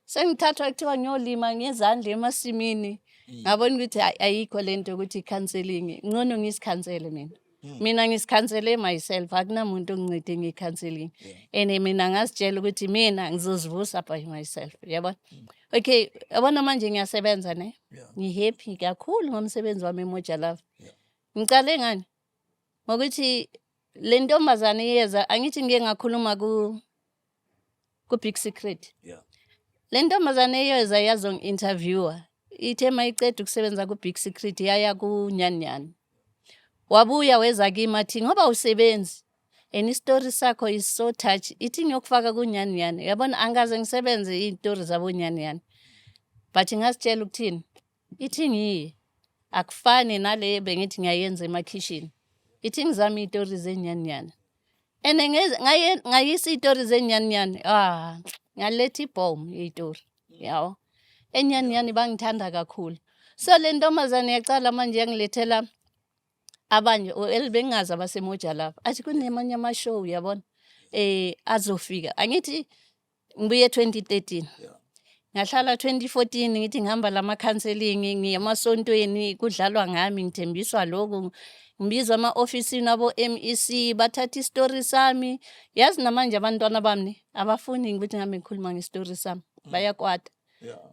Sengithathwa kuthiwa ngiyolima ngezandla emasimini. Ngabona ukuthi ayikho lento ukuthi counseling. Ngcono ngisikhansele mina. Mina ngisikhansele myself, akunamuntu ongincede ngecounseling. And mina ngasitshela ukuthi mina ngizozivusa by myself. Yabona? Okay, yabona manje ngiyasebenza ne? Ngihappy kakhulu ngomsebenzi wami eMoja Love. Ngicale ngani? Ngokuthi le ntombazane iyeza angithi ngike ngakhuluma ku Big Secret. Le ntombazane iyeza yazongi-interviewer. Ithe mayiceda ukusebenza ku Big Secret yaya ku Nyanyane. Wabuya weza kimi athi ngoba usebenzi and istory sakho is so touch. Ithi ngiyokufaka ku Nyanyane. Yabona angaze ngisebenze izitori zabo Nyanyane. But ngasitshela ukuthini? Ithi ngiye akufani nale bengithi ngiyayenza emakhishini. Ithi ngizama izitori zeNyanyane. And ngayisa izitori zeNyanyane. Ngaletha ibomb izitori. Yawo. eNyanyane bangithanda kakhulu. So le ntombazane yacala manje yangilethela abanye bengazi abaseMoja Love. Athi kunemanye ama-show yabona azofika. Angithi ngibuye 2013. Ngahlala 2014 ngithi ngihamba lama counseling ngiyemasontweni kudlalwa ngami ngithembiswa lokho ngibizwa ama-ofisini abo MEC bathatha istory sami. Yazi namanje abantwana bami abafuni ukuthi ngihambe ngikhuluma ngestory sami bayakwata.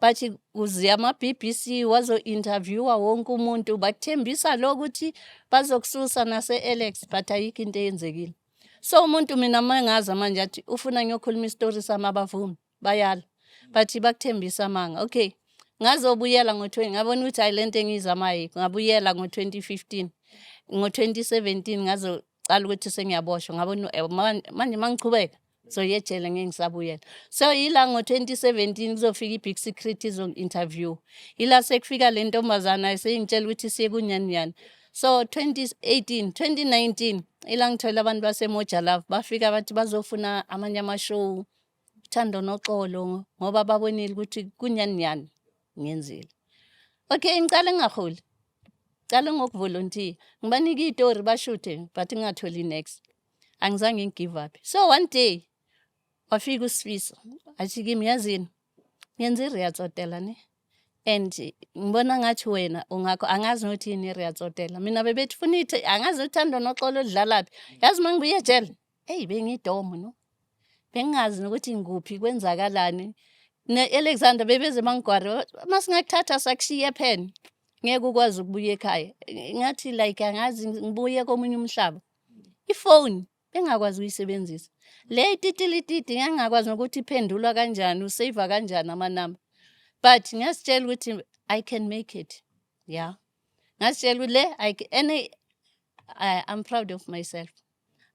Bathi uziya ama-BBC wazo-interviewa wonke umuntu bakuthembisa lokho ukuthi bazokususa nase-Alex but ayikho into eyenzekile. So umuntu mina mangaza manje athi ufuna ngiyokhuluma istory sami abavumi bayala. Bathi bakuthembisa amanga. Okay. Ngazobuyela ngo-20 ngabona ukuthi ayilento engizamayo ngabuyela ngo-2015. Ngo-2017 ngazocala ukuthi sengiyaboshwa ngabona manje mangichubeka so yejele ngeke ngisabuyela. So yila ngo-2017 kuzofika i-Big Secret izong-interview. Yila sekufika le ntombazana esengitshela ukuthi siye kuNyanyane. So 2019 ila ngithola abantu baseMoja Love bafika bathi bazofuna amanye ama-show uthando noxolo ngoba babonile ukuthi kuNyanyane ngenzile. Okay, ngicala ngaholi. Cala ngokuvolunteer. Ngibanika izitori bashuthe but ngingatholi next. Angizange ngigive up. So one day wafika uSifiso athi kimi yazini ngenza iRehabilitation ne. And ngibona ngathi wena ungakho angazi ukuthi yini iRehabilitation. Mina bebethi funa ithi angazi uthando noxolo odlalaphi. Yazi mangibuye ejele. Bengidomo no. Bengazi ukuthi ngikuphi kwenzakalani. Ne-Alexander bebeze bangigware masingakuthatha sakushiya pen ngeke ukwazi ukubuya ekhaya. Ngathi like angazi ngibuye komunye umhlaba. Ifone bengakwazi uyisebenzisa. Le titilititi ngangakwazi ukuthi iphendulwa kanjani usave kanjani amanamba. But ngasitshela ukuthi I can make it. Yeah. Ngasitshela ukuthi I'm proud of myself.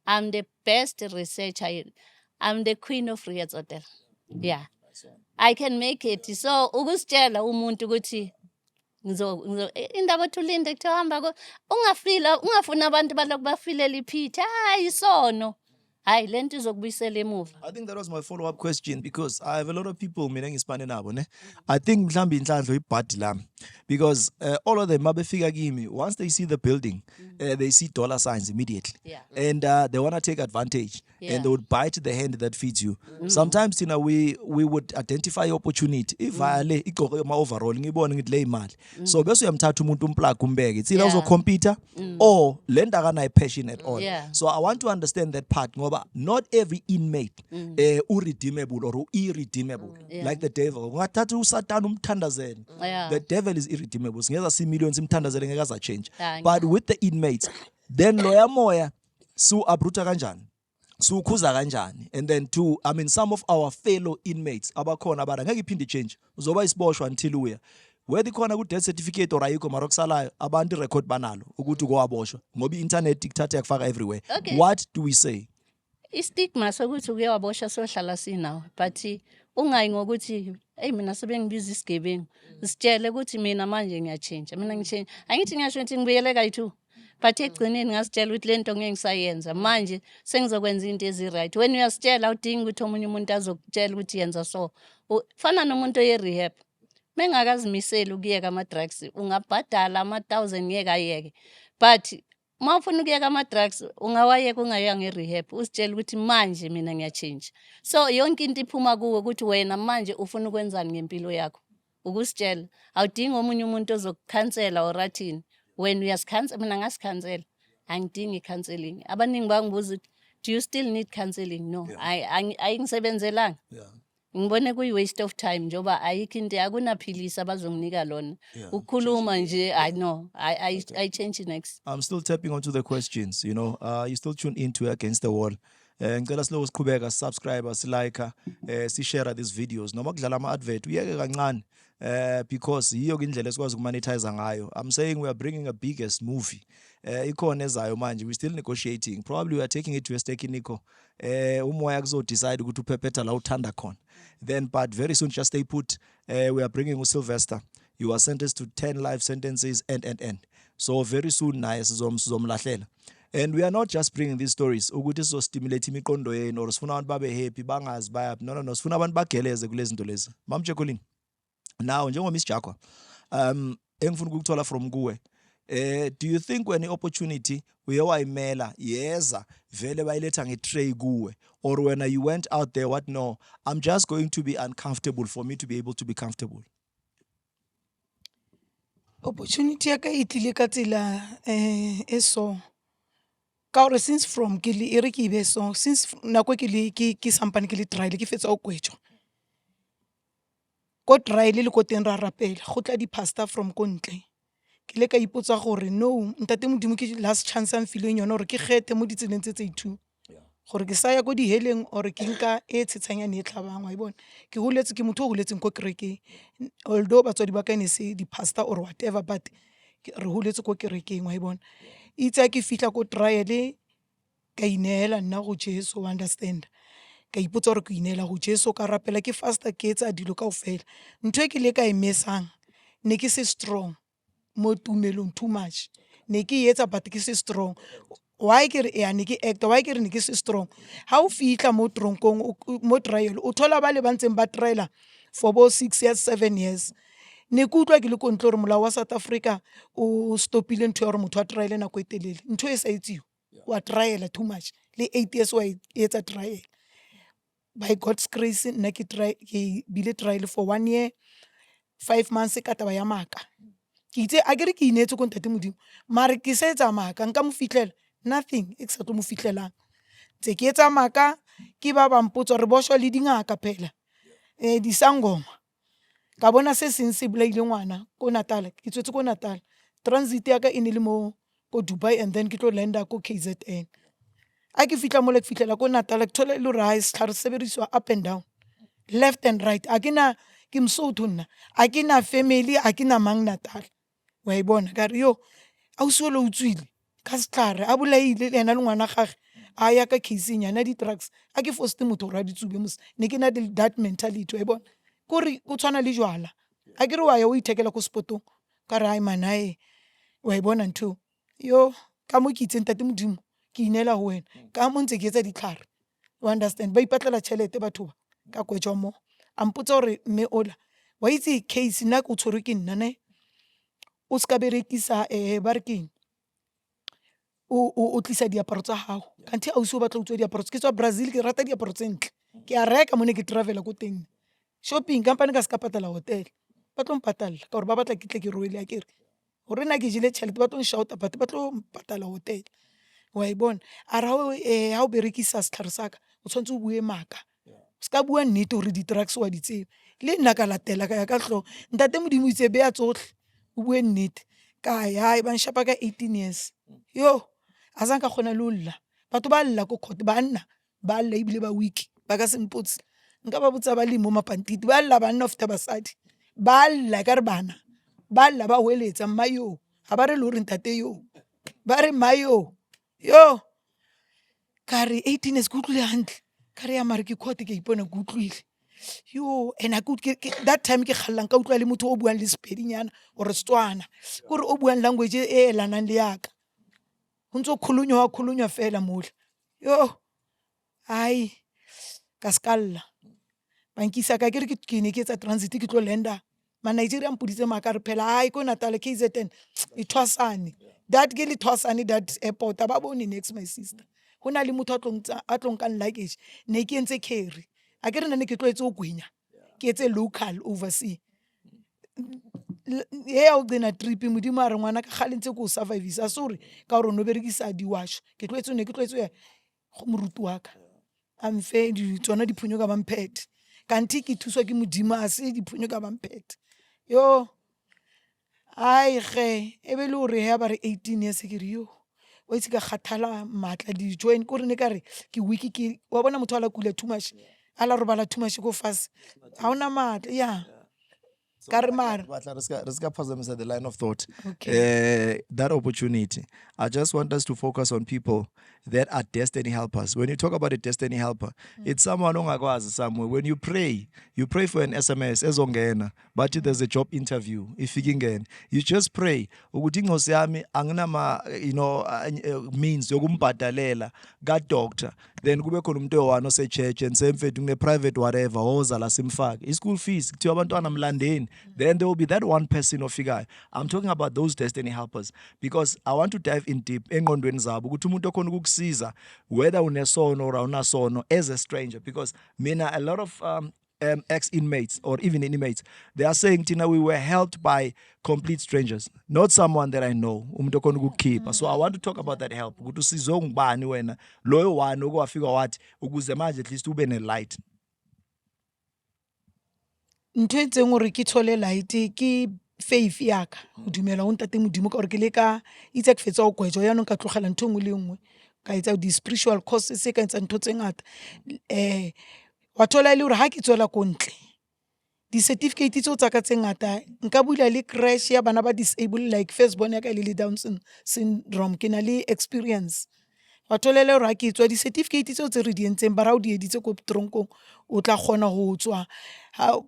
I'm the best researcher. I'm the queen of Rehabilitation. Yeah. I can make it. So ukusitshela umuntu ukuthi indaba thulinde kuhamba ungafuna abantu balokhu bafilela iphitha isono. Hayi lento izokubuyisela emuva. I think that was my follow-up question because I have a lot of people mina ngisipane nabo ne. I think mhlambi inhlandlo ibhadi lami. Because all of them, mabefika kimi, once they see the building, they see dollar signs immediately. Yeah. And they want to take advantage. Yeah. And they would bite the hand that feeds you. Sometimes, we would identify opportunity. If I lay overall, so bese uyamthatha umuntu umplug umbeke. It's either Yeah. computer or lenda kana passion at all. Yeah. So I want to understand that part. Ngoba not every inmate redeemable or irredeemable. Yeah. Like the devil. Ungathatha uSatan umthandazele. Yeah. The devil is irredeemable. Singeza see millions imthandazele ngeke aza change. Yeah, But with the inmates, then loya moya su abruta kanjani. Sukhuza kanjani. And then two, some of our fellow inmates abakhona abara ngeke iphinde change. Uzoba isiboshwa until uya. Whether khona ku death certificate or ayikho mara kusalayo abantu record banalo ukuthi kwaboshwa ngoba internet ikuthatha yakufaka everywhere. Okay. What do we say? Istigma sokuthi uke wabosha sohlala sinawo but ungayi ngokuthi hey mina sebengibiza isigebengu sitshele ukuthi mina manje ngiyachange mina ngichange angithi ngiyasho ukuthi ngibuyele kayi2 but egcineni ngasitshela ukuthi lento ngeke ngisayenza manje sengizokwenza into ezi-right when uyasitshela udinga ukuthi omunye umuntu azokutshela ukuthi yenza so fana nomuntu oye-rehab mengakazimiseli ukuyeka ama-drugs ungabhadala ama-1,000 ngeke ayeke but uma ufuna ukuyeka ama-drugs ungawayeka ungayeka nge-rehab usitshela ukuthi manje mina ngiyachange so yonke into iphuma kuwe ukuthi wena manje ufuna ukwenzani ngempilo yakho ukusitshela awudingi omunye umuntu ozokukhansela or athini wena uyasikhansela mina ngasikhansela angidingi i-counselling abaningi bangibuza ukuthi do you still need counselling no ayingisebenzelanga ngibone kuyi-waste of time njoba ayikho into akunaphilisi abazonginika lona ukukhuluma nje I change next. I'm still tapping onto the questions, you still tune into Against the Wall. Ngicela slow siqhubeka subscribe like share these videos noma kudlala ama-advert uyeke kancane because yiyo indlela esikwazi ukumonetize ngayo. I'm saying we are bringing a biggest movie ikhona ezayo manje, we're still negotiating, probably we are taking it to a stake Nico umoya kuzo decide ukuthi uphephetha la uthanda khona then, but very soon just stay put. We are bringing Sylvester. You are sentenced to 10 life sentences and so very soon naye sizomlahlela. And we are not just bringing these stories ukuthi so stimulate imiqondo yenu or sifuna abantu babe happy bangazi bayaphi no sifuna abantu bageleze kulezi zinto lezi. Mam Jaqueline, now njengo Miss Jakwa engifuna ukuthola from kuwe, do you think when opportunity uye wayimela yeza vele bayiletha ngetray kuwe, or when you went out there what no I'm just going to be uncomfortable for me to be able to be comfortable? Opportunity ya ka itlile ka tsela eso ka gore since from ke le ere ke be so since nako ke sampane ke le trial ke fetsa o kwetjwa ko trial le ko teng ra rapela go tla di pastor from ko ntle ke le ka ipotsa gore no ntate modimo ke last chance am feeling yona gore ke gete mo ditseleng tse 2 gore ke saya go di heleng or ke nka e tshetsanyane e tlhabang wa ibona ke huletse ke motho o huletseng ko kerekeng although batswadi ba ka ne se di pastor or whatever but re huletse ko kerekeng wa ibona itse ke fitla ko trial ka inela nna go Jesu understand ka ipotsa gore ke inela go Jesu ka rapela ke faster ke etsa dilo kaofela ntwe ke le ka emesang ne ke se strong mo tumelong too much ne ke etsa but ke se strong why ke re ya ne ke act why ke re ne ke se strong ha o fitla mo tronkong mo trial o thola ba le bantseng ba trial for bo 6 years 7 years ne ke utlwa ke le kontlo re molao wa South Africa o stopile ntho ya gore motho a trial na go etelele ntho e sa itsio wa trial too much le 8 years wa etsa trial by God's grace nna ke bile trial for 1 year 5 months ka taba ya maka ke itse a ke re ke inetse ko ntate modimo mare ke se etsa maka nka mo fitlela nothing except mo fitlelang tse ke etsa maka ke ba bampotso re boshwa le dingaka phela di sangoma ka bona se seng se bolaile ngwana ko Natal ke tswetse ko Natal transit ya ka e ne le mo ko Dubai and then ke tlo landa ko KZN a ke fitla mo le fitlela ko Natal ke thola le rise tlhare seberiswa up and down left and right a ke na ke msotho nna a ke na family a ke na mang Natal wa ibona ka re yo a o suelo utswile ka setlhare a bolaile le ena le ngwana gage a ya ka case nyana di drugs a ke foste motho ra ditsube mos ne ke na that mentality wa ibona kore o tshwana le jwala a ke re wa ya o ithekela ko spotong ka re ai manae wa ibona ntho yo ka mo ke itseng tate modimo ke inela ho wena ka mo ntse ke etsa ditlhare o understand ba ipatlela tšhelete batho ba ka kwetjwa mo a mpotsa gore mme ola wa itse case nna go tshwere ke nna ne o ska berekisa ba re keng o tlisa diaparo tsa gago kante ausi o batla o tswa diaparo ke tswa Brazil ke rata diaparo tse ntle ke a reka mo ne ke travela ko teng shopping company ka se ka patala hotel ba tlo mpatalla ka gore ba batla ke tle ke rwele a kere gore nna ke jele tšhelete ba tlo nshouta but ba tlo mpatala hotel wa e bona a ra ha o berekisa setlhare saka o tshwanetse o bue maaka o se ka bua nnete gore di-drugs wa di tsebe le nna ka latela ka ya ka tlhogo ntate modimo itse beya tsotlhe o bue nnete ka ya ba nshapa ka 18 years yo a sanka kgona le o lla batho ba lla ko court banna ba lla ebile ba weak ba ka se mpotse nka ba botsa ba le mo mapantiti ba lla banna of basadi ba lla ka re bana ba lla ba hweletsa mmayo ga ba re le gore ntate yo ba re mmayo yo ka re 18 years ke utlwile hantle ka re ya mare ke court ke ipona ke utlwile yo and that time ke kgallang ka utlwa le motho o buang le sepedinyana gore Setswana kore o buang language e elanang le yaka ho ntso khulunywa fela mola yo ai ka skalla bankisa ka ke re ke ne ke tsa transit ke tlo lenda ma Nigeria mpuditse maka re phela ai ko Natal KZN e thwasane that ke le thwasane that airport ba bone next my sister hona le motho a tlonkang luggage ne ke entse carry a ke re nne ke tloetse o gwenya ke etse local oversea he a o gcina trip modimo a re ngwana ka gale ntse ko o survivisa sore ka gore o no berekisa diwasho ke tloetse go moruti wa ka a mfe tsona diphunyo ka bamphethe kanti ke thuswa ke modimo a se diphunyo ka bamphethe yo ai ge e be le gore ya ba re 18 years ke re yo o itse ka kgathala matla di join ko re ne ka re ke wiki ke wa bona motho a la kula too much a la robala too much go fast ha ona matla ya ka re mara Riska phazamisa the line of thought. Okay. That opportunity. I just want us to focus on people that are destiny helpers. When you talk about a destiny helper, it's someone ongakwazi somewhere. When you pray for an SMS ezongena, but there's a job interview. If you just pray. Ukuthi inkosi yami anginama means yokumbhadalela ka doctor. Then kube khona umuntu owani ose church and same mfethu kune private whatever oza la simfake. I school fees kuthiwa abantwana mlandeni. Then there will be that one person ofikayo. I'm talking about those destiny helpers because I want to dive in deep engqondweni zabo ukuthi umuntu okhona ukukusiza whether unesono or awunasono as a stranger because mina a lot of ex-inmates or even inmates, they are saying, Tina, we were helped by complete strangers, not someone that I know. So I want to talk about that help. Ukuthi usizo ngubani wena loyo wani okwafika wathi ukuze manje at least ube ne light. ntho e tseng gore ke thole light ke faith yaka o dumela o ntate modimo ka gore ke le ka itse ke fetsa go kwetjwa yaanong ka tlogela ntho nngwe le nngwe ka etsa di-spiritual courses ka etsa ntho tse ngata wa thola e le gore ga ke tswela ko ntle di-certificate tseo tsa ka tse ngata nka bula le crash ya bana ba disable like firstborn ya ka le Down syndrome ke na le experience wa thola e le gore ga ke tswa di-certificate tseo tse re di entseng ba ra o di editse ko tronkong o tla kgona go tswa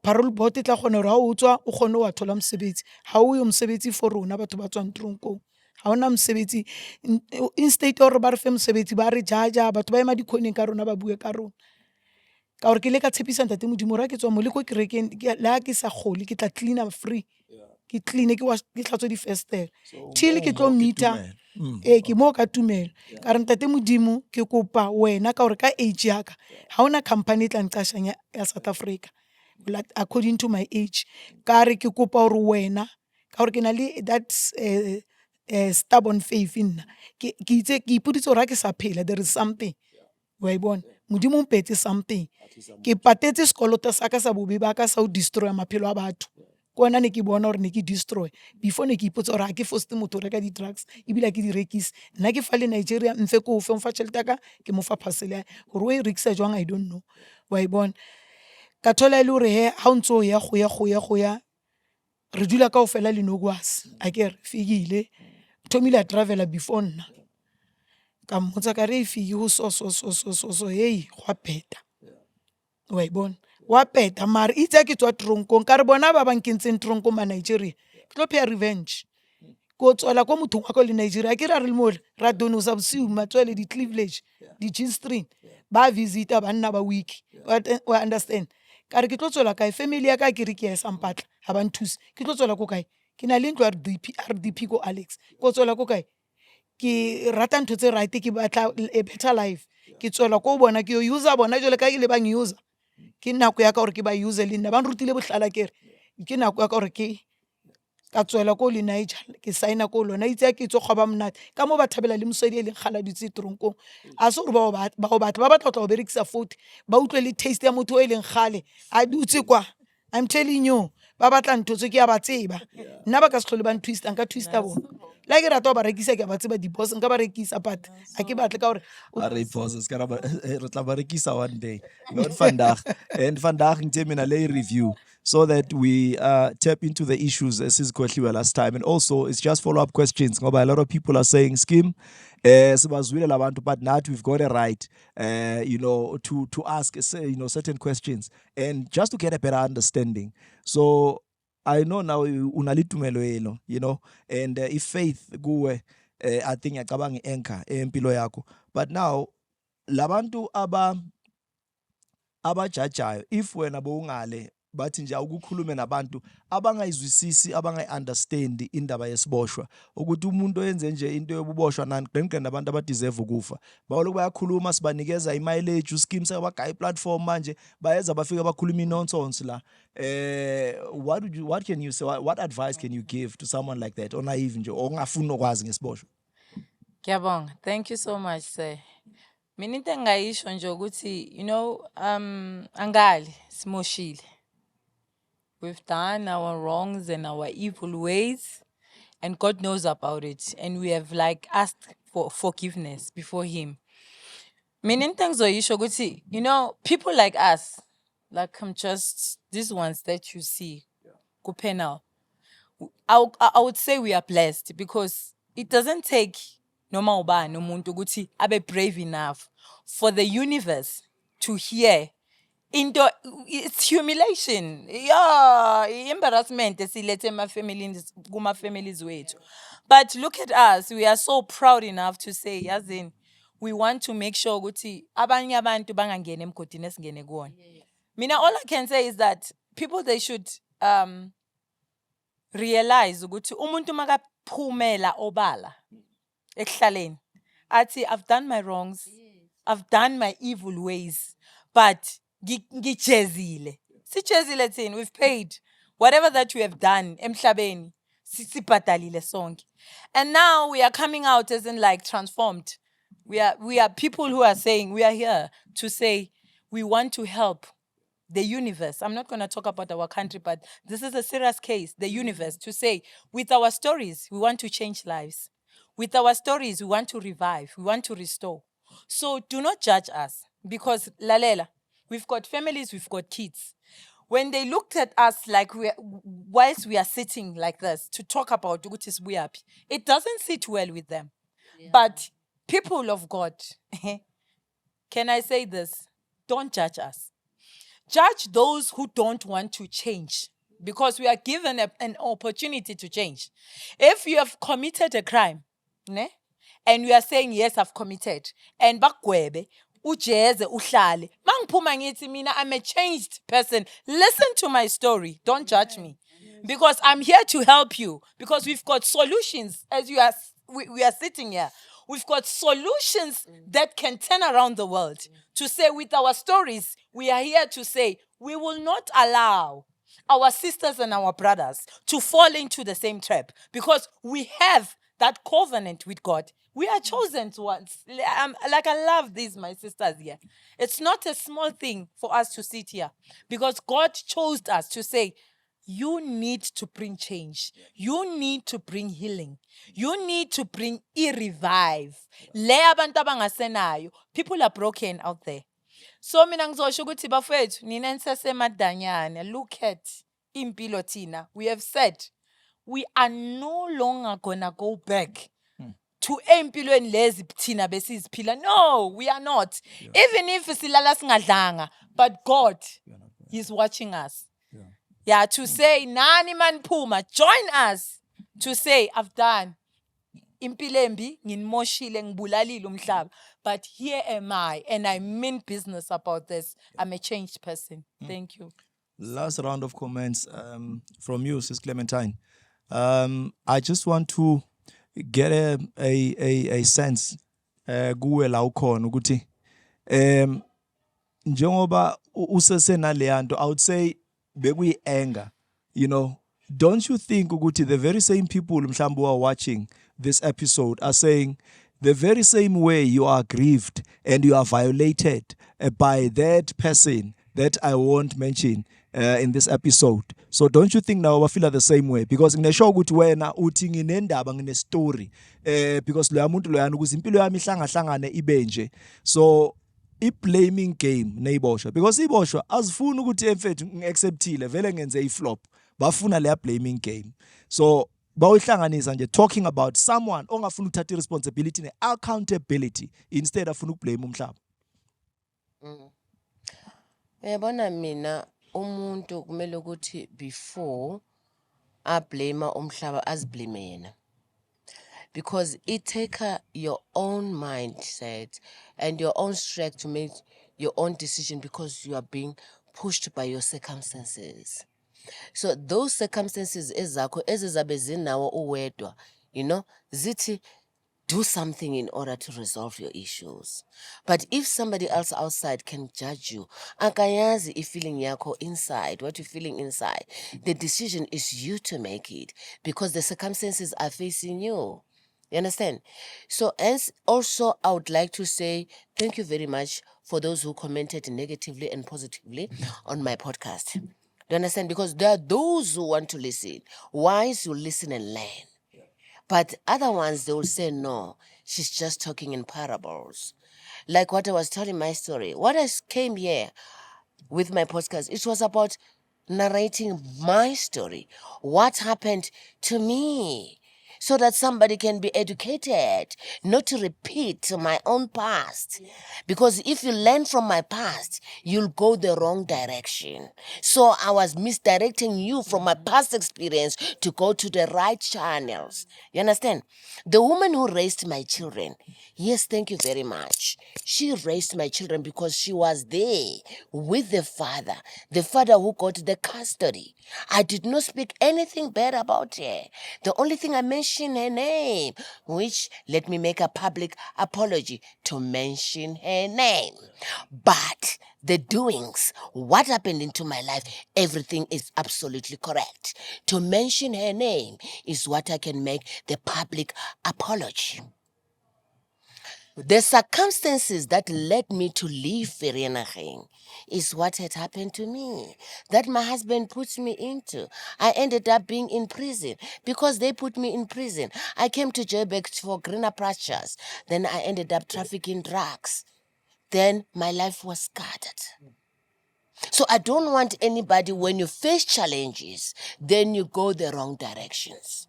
parole board e tla kgona gore ga o tswa o kgone wa thola mosebetsi ga o yo mosebetsi for rona batho ba tswang tronkong ga ona mosebetsi instead ya gore ba re fe mosebetsi ba re jaja batho ba ema dikhoneng ka rona ba bue ka rona ka gore ke le ka tshepisa ntate modimo ra ke tswa mo le ko kerekeng le ga ke sa gole ke tla cleaner free ke clean ke tlhatswe di-festere till ke tlo meeta ke mo ka tumelo ka re ntate modimo ke kopa wena ka gore ka age yaka ga ona company e tla nqashang ya South Africa according to my age ka re ke kopa gore wena ka gore ke na le that stubborn faith nna ke ipoditse gore ga ke sa phela there is something wa e bona modimo o mpetse something ke patetse sekoloto sa ka sa bobe ba ka sa o destroya maphelo a batho ko ona ne ke bona gore ne ke destroy before ne ke ipotsa gore ga ke foste motho o reka di-drugs ebile ke di rekise nna ke fa le Nigeria mfe ko fe mfa tšhelete ya ka ke mo fa parcel gore o e rekisa jwang I don't know wa e bona ka thola e le gore he ga o ntse o ya go ya re dula ka o fela le nogwas a kere Fikile thomile a travela before nna ka mmotsa ka re e fiki go so hei go a pheta wa e bona wa peta mare itse ke tswa tronkong ka re bona ba bankentseng tronkong ma Nigeria ke tlo pheya revenge ko tswela ko mothong wa ko le Nigeria ke ra re le mo ra donosa bosiu matswele di-Cleavage di-G-string ba visita banna ba week wa understand ka re ke tlo tswela kae family ya ka ke re ke ya sampatla ga ba nthusi ke tlo tswela ko kae ke na le ntlo RDP ko Alex ko tswela ko kae ke rata ntho tse right ke batla a better life ke tswela ko bona ke yo user bona jole ka ile bang user ke nako ya ka gore ke ba use le nna ba nrutile bohlala kere ke nako ya ka gore ke ka tswela ko le Niger ke signa ko lona itse ke tso kgoba mnate ka mo ba thabela le mosadi e leng khala ditse tronkong a se gore ba batla go berekisa foot ba utlwe le taste ya motho o e leng khale a dutse kwa I'm telling you ba batla ntho tse ke ya ba tseba nna ba ka se tlhole ba ntwista nka twista bona la ke rata ba rekisa ke ba tseba di boss nka ba rekisa but a ke batle ka gore Are pauses ka re tla ba rekisa one day. Not vandag. And vandag ngithe mina le review so that we tap into the issues as is last time, and also it's just follow-up questions ngoba a lot of people are saying Skeem sibazwile labantu but not we've got a right to ask certain questions and just to get a better understanding. So I know now unalitumelo elo, and if faith kuwe I think ngiyacabanga i-anchor empilo yakho, but now labantu abajajayo if wena bowungale bathi nje ukukhulume nabantu abangayizwisisi abangayi-understand indaba yesiboshwa ukuthi umuntu oyenze nje into yobuboshwa nabantu abadeserve ukufa bawoloku bayakhuluma sibanikeza i-mileage uSkeem sebagaya i-platform manje bayeza bafika bakhuluma i-nonsense la. What can you say, what advice can you give to someone like that or naive nje ongafuni nokwazi ngesiboshwa? Ngiyabonga. Thank you so much, sir. Mina into engayisho nje ukuthi angali simoshile. We've done our wrongs and our evil ways, and God knows about it, and we have asked for forgiveness before Him. Mina into engizoyisho ukuthi people like us, like I'm just these ones that you see kuphela. I would say we are blessed because it doesn't take noma ubani umuntu ukuthi abe brave enough for the universe to hear into. It's humiliation, embarrassment esilethe kuma-families wethu. But look at us, we are so proud enough to say yazini we want to make sure ukuthi abanye abantu bangangena emgodini esingene kuwona. Mina all I can say is that people they should realize ukuthi umuntu makaphumela obala ekuhlaleni athi I've done my wrongs, I've done my evil ways, but ngijezile. Sijezile thina, we've paid whatever that we have done emhlabeni sibhadalile sonke. And now we are coming out as in transformed. We are people who are saying we are here to say we want to help the universe. I'm not going to talk about our country, but this is a serious case. The universe to say, with our stories, we want to change lives. With our stories, we want to revive. We want to restore. So do not judge us because lalela, we've got families, we've got kids. When they looked at us whilst we are sitting like this to talk about ukuthi sibuyaphi, it doesn't sit well with them. Yeah. But people of God, can I say this? Don't judge us. Judge those who don't want to change because we are given an opportunity to change. If you have committed a crime, and you are saying, yes, I've committed, and bakwebe, ujeze, uhlale, mangiphuma ngithi mina I'm a changed person. Listen to my story. Don't judge me. Because I'm here to help you. Because we've got solutions as we are sitting here. We've got solutions that can turn around the world. To say with our stories, we are here to say we will not allow our sisters and our brothers to fall into the same trap because we have that covenant with God. We are chosen ones. I love these, my sisters here. It's not a small thing for us to sit here because God chose us to say, you need to bring change. You need to bring healing. You need to bring revive. People are broken out there. So mina ngizosho ukuthi bafethu nina nisesemadanyana. Look at impilo thina. We have said we are no longer gonna go back to empilweni lezi thina besiziphila. No, we are not. Yeah. Even if silala singadlanga, but God is watching us. Yeah, to say, nani man puma, join us to say, I've done. Impilembi, nginmoshile, ngibulalile umhlaba. But here am I, and I mean business about this. I'm a changed person. Thank you. Last round of comments from you, Sis Clementine. I just want to get a sense kuwe la ukhona ukuthi njengoba usesenaleyanto, I would say bekuyi anger, you know. Don't you think ukuthi the very same people mhlawumbe who are watching this episode are saying the very same way you are grieved and you are violated by that person that I won't mention in this episode? So don't you think now I feel the same way? Because nginesho ukuthi wena uthi nginendaba ngine story because lo muntu loyana ukuze impilo yami ihlangahlangane ibenje. So i-blaming game neyiboshwa, because iboshwa azifuni ukuthi emfethu ngiacceptile vele ngenze i-flop, bafuna leya blaming game. So bawuhlanganisa nje talking about someone ongafuna ukuthatha responsibility ne-accountability instead afuna ukublame umhlaba. Uyabona mina umuntu kumele ukuthi before blame umhlaba aziblame yena, because it takes your own mindset and your own strength to make your own decision, because you are being pushed by your circumstances. So those circumstances ezakho ezizabe zinawo uwedwa, you know, zithi do something in order to resolve your issues. But if somebody else outside can judge you, akayazi feeling yako inside, what you're feeling inside, the decision is you to make it, because the circumstances are facing you. You understand? So, as also, I would like to say thank you very much for those who commented negatively and positively on my podcast. You understand? Because there are those who want to listen. Wise, you listen and learn. But other ones, they will say, no, she's just talking in parables. Like what I was telling my story. What I came here with my podcast, it was about narrating my story. What happened to me, so that somebody can be educated, not to repeat my own past. Because if you learn from my past, you'll go the wrong direction. So I was misdirecting you from my past experience to go to the right channels. You understand? The woman who raised my children, yes, thank you very much. She raised my children because she was there with the father who got the custody. I did not speak anything bad about her. The only thing I mentioned her name, which let me make a public apology to mention her name. But the doings, what happened into my life, everything is absolutely correct. To mention her name is what I can make the public apology. The circumstances that led me to leave Vereeniging is what had happened to me, that my husband put me into. I ended up being in prison because they put me in prison. I came to Joburg for greener pastures. Then I ended up trafficking drugs. Then my life was scattered. So I don't want anybody, when you face challenges, then you go the wrong directions.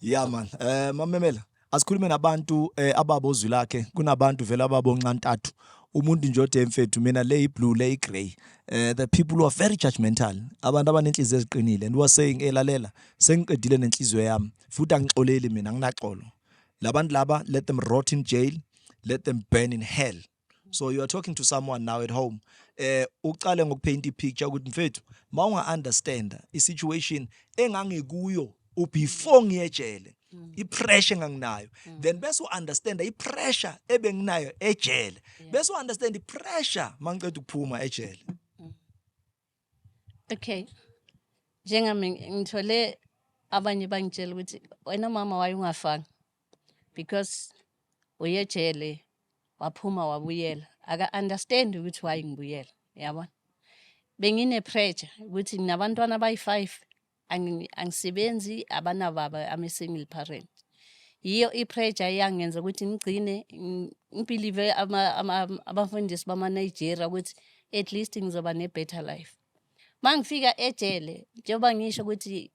Yeah man, mamemela asikhulume nabantu ababozwi lakhe, kunabantu vela ababoncantathu. Umuntu nje ode mfethu mina le blue le grey. The people who are very judgmental, abantu abanenhliziyo eziqinile, and was saying lalela sengiqedile nenhliziyo yami futhi angixoleli mina anginaxolo. Labantu laba, let them rot in jail, let them burn in hell. So you are talking to someone now at home. Uqale ngokupaint ipicture ukuthi mfethu mawunga understand isituation engangikuyo before ngiyejele, ipressure enganginayo, then bese understand ipressure ebenginayo ejele, bese understand ipressure mangiceda ukuphuma ejele. Okay. Njengami ngithole abanye bangitshela ukuthi wena mama waye ungafanga because uyejele waphuma wabuyela. Aka understand ukuthi why ngibuyela, yabona. Bengine pressure ukuthi nginabantwana abayi5, angisebenzi, abanababa, I'm a single parent. Yiyo ipressure yangenza ukuthi ngigcine ngibelieve abafundisi bama Nigeria ukuthi at least ngizoba ne better life. Mangifika ejele njengoba ngisho ukuthi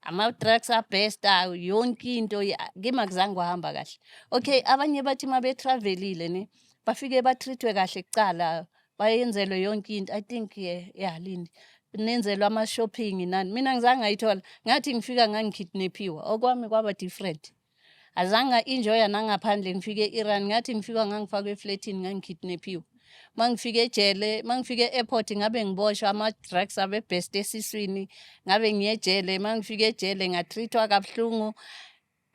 ama drugs are best, yonke into ngimakuzange wahamba kahle. Okay, abanye bathi mabe travelile ne bafike batreatwe kahle kucala, bayenzelwe yonke into. I think yeah Lindi nenzelwa ama shopping nani. Mina ngizange ngayithola, ngathi ngifika ngangikidnapiwa, okwami kwaba different. Azange enjoy nangaphandle ngifike eIran, ngathi ngifika ngangifakwe eflatini ngangikidnapiwa. mangifike ejele mangifike airport ngabe ngiboshwa ama-drugs abe best esiswini ngabe ngiyejele mangifike ejele ngatreatwa kabuhlungu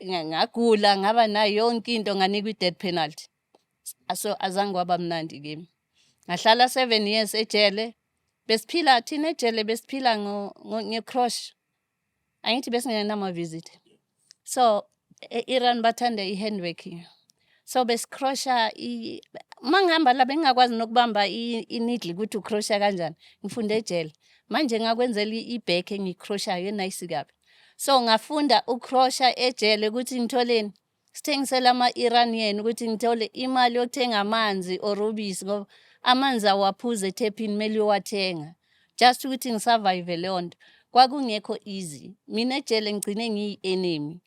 ngagula ngaba nayo yonke into nganikwa i-death penalty. So azange kwaba mnandi kimi. Ngahlala 7 years ejele. Besiphila thina ejele besiphila nge-crush. Angithi besingenama visit. So Iran bathanda i-handworking. So besikrosha mangihamba la bengakwazi nokubamba i-needle ukuthi ukrosha kanjani. Ngifunde ejele. Manje ngakwenzela i-back engikroshayo enice kabi. So ngafunda ukrosha ejele ukuthi ngitholeni sithengisela ama-Iranian ukuthi ngithole imali yokuthenga amanzi or ubisi ngoba amanzi awaphuze ethepini mele uyowathenga just ukuthi ngisurvive leyo nto kwakungekho easy. Mina ejele ngigcine ngiyi-enemy.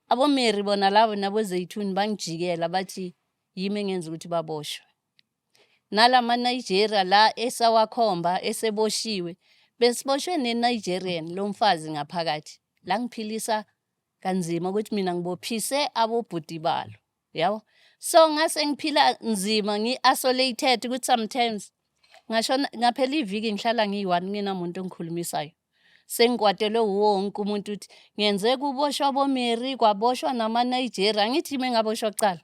Abomeri bona labo nabozeyithuni bangijikela bathi yimi engenza ukuthi baboshwe. Nala ma-Nigeria la esawakhomba eseboshiwe besiboshwe ne-Nigerian lo mfazi ngaphakathi la ngiphilisa kanzima ukuthi mina ngibophise abobhuti balo yabo. So ngase ngiphila nzima ngi-isolated ukuthi sometimes ngasho ngaphela iviki ngihlala ngiyi-1 nginamuntu ongikhulumisayo. Sengikwatelwe wonke umuntu uthi ngenze kuboshwa bomeri kwaboshwa nama-Nigeria ngithi yimi engaboshwa kucala.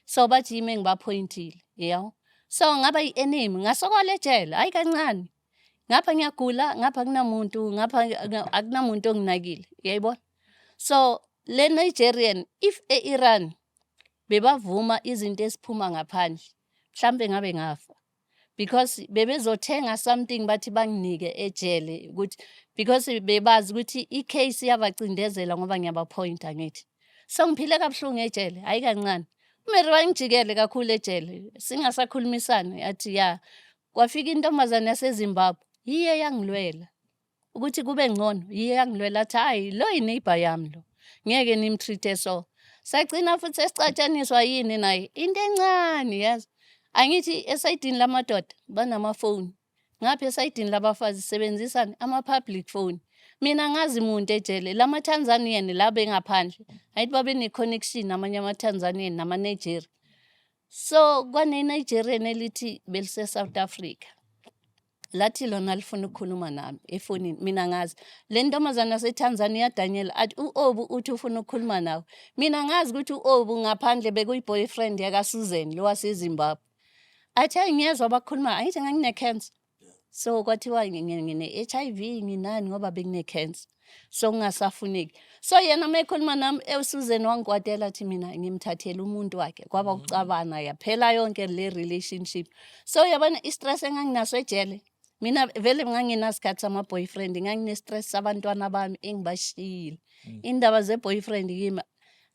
So bathi yimi engibaphointile yabo. So ngaba yi-enemy ngasokola ejele hayi kancane. Ngapha ngiyagula ngapha kunamuntu ngapha akunamuntu onginakile yayibona. So le Nigerian if e-Iran bebavuma izinto esiphuma ngaphandle mhlambe ngabe ngafa because bebezothenga something bathi banginike ejele ukuthi because bebazi ukuthi i-case yabacindezela ngoba ngiyabaphointa ngithi. So ngiphile kabuhlungu ejele hayi kancane. Umeri wangijikele kakhulu ejele singasakhulumisana yathi ya kwafika intombazane yaseZimbabwe yiye yangilwela ukuthi kube ngcono yiye yangilwela athi hayi lo yi-neighbor yami lo ngeke nimtreat so. Sagcina futhi sesicatshaniswa yini naye into encane yazi. Angithi esayidini lamadoda banamafoni. Ngapha esayidini labafazi sebenzisana ama-public phone. Mina ngazi umuntu ejele lama-Tanzanian la bengaphandle ayithi babe ne-connection namanye ama-Tanzanian nama-Nigeria. So kwane-Nigerian elithi belise-South Africa. Lathi lona lifuna ukukhuluma nami efonini mina ngazi le ntombazana yaseTanzania Danyane athi u-Obu uthi ufuna ukukhuluma nawe. Mina ngazi ukuthi u-Obu ngaphandle bekuyi-boyfriend yakaSusan lo waseZimbabwe. Athi ngiyezwa bakhuluma ayithi ngangine-cancer. So kwathiwa ngine-HIV nginani ngoba bekune-cancer. So kungasafuneki. So yena mekhuluma nami uSusan wangikwatela athi mina ngimthathela umuntu wakhe kwaba ukucabana yaphela yonke le relationship. So yabona i-stress enganginaso ejele. Mina vele nganginasikhathi sama-boyfriend ngangine-stress sabantwana bami engibashiyile. Indaba ze-boyfriend kimi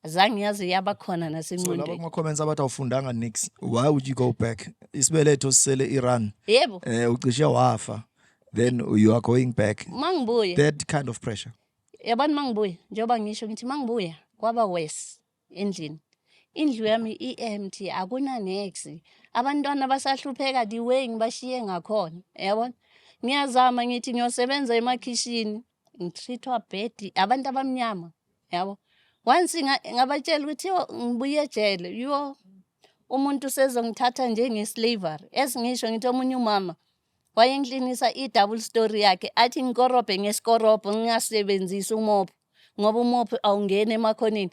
azange yaze yaba khona So nasengqondweni. laba kuma-comments abathi awufundanga nix. Why would you go back? Isibeletho sisele Iran. Yebo Ucishe wafa. Then you are going back. mangibuye That kind of pressure. yabani mangibuye njengoba ngisho ngithi mangibuya kwaba worse endlini. Indlu yami i-empty akunanex. Abantwana basahlupheka the way ngibashiye ngakhona yabona. Ngiyazama ngithi ngiyosebenza emakhishini ngitreatwa bad abantu abamnyama yabo. Once ngabatshela ukuthi ngibuye ejele yo umuntu sezongithatha njenge-slavery. Esingisho ngithi omunye umama wayengiklinisa i-double story yakhe athi ngikorobhe ngesikorobo ngingasebenzisi umopho ngoba umopho awungene emakhoneni.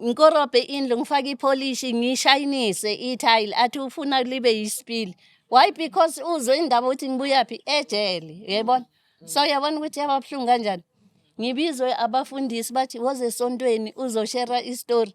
Ngikorobhe indlu ngifake ipolishi ngishayinise i-tile athi ufuna libe yisipili. Why? Because uzwe indaba ukuthi ngibuyaphi ejele yabona. So yabona ukuthi yababuhlungu kanjani. Ngibizwe abafundisi bathi woze esontweni uzoshare istory.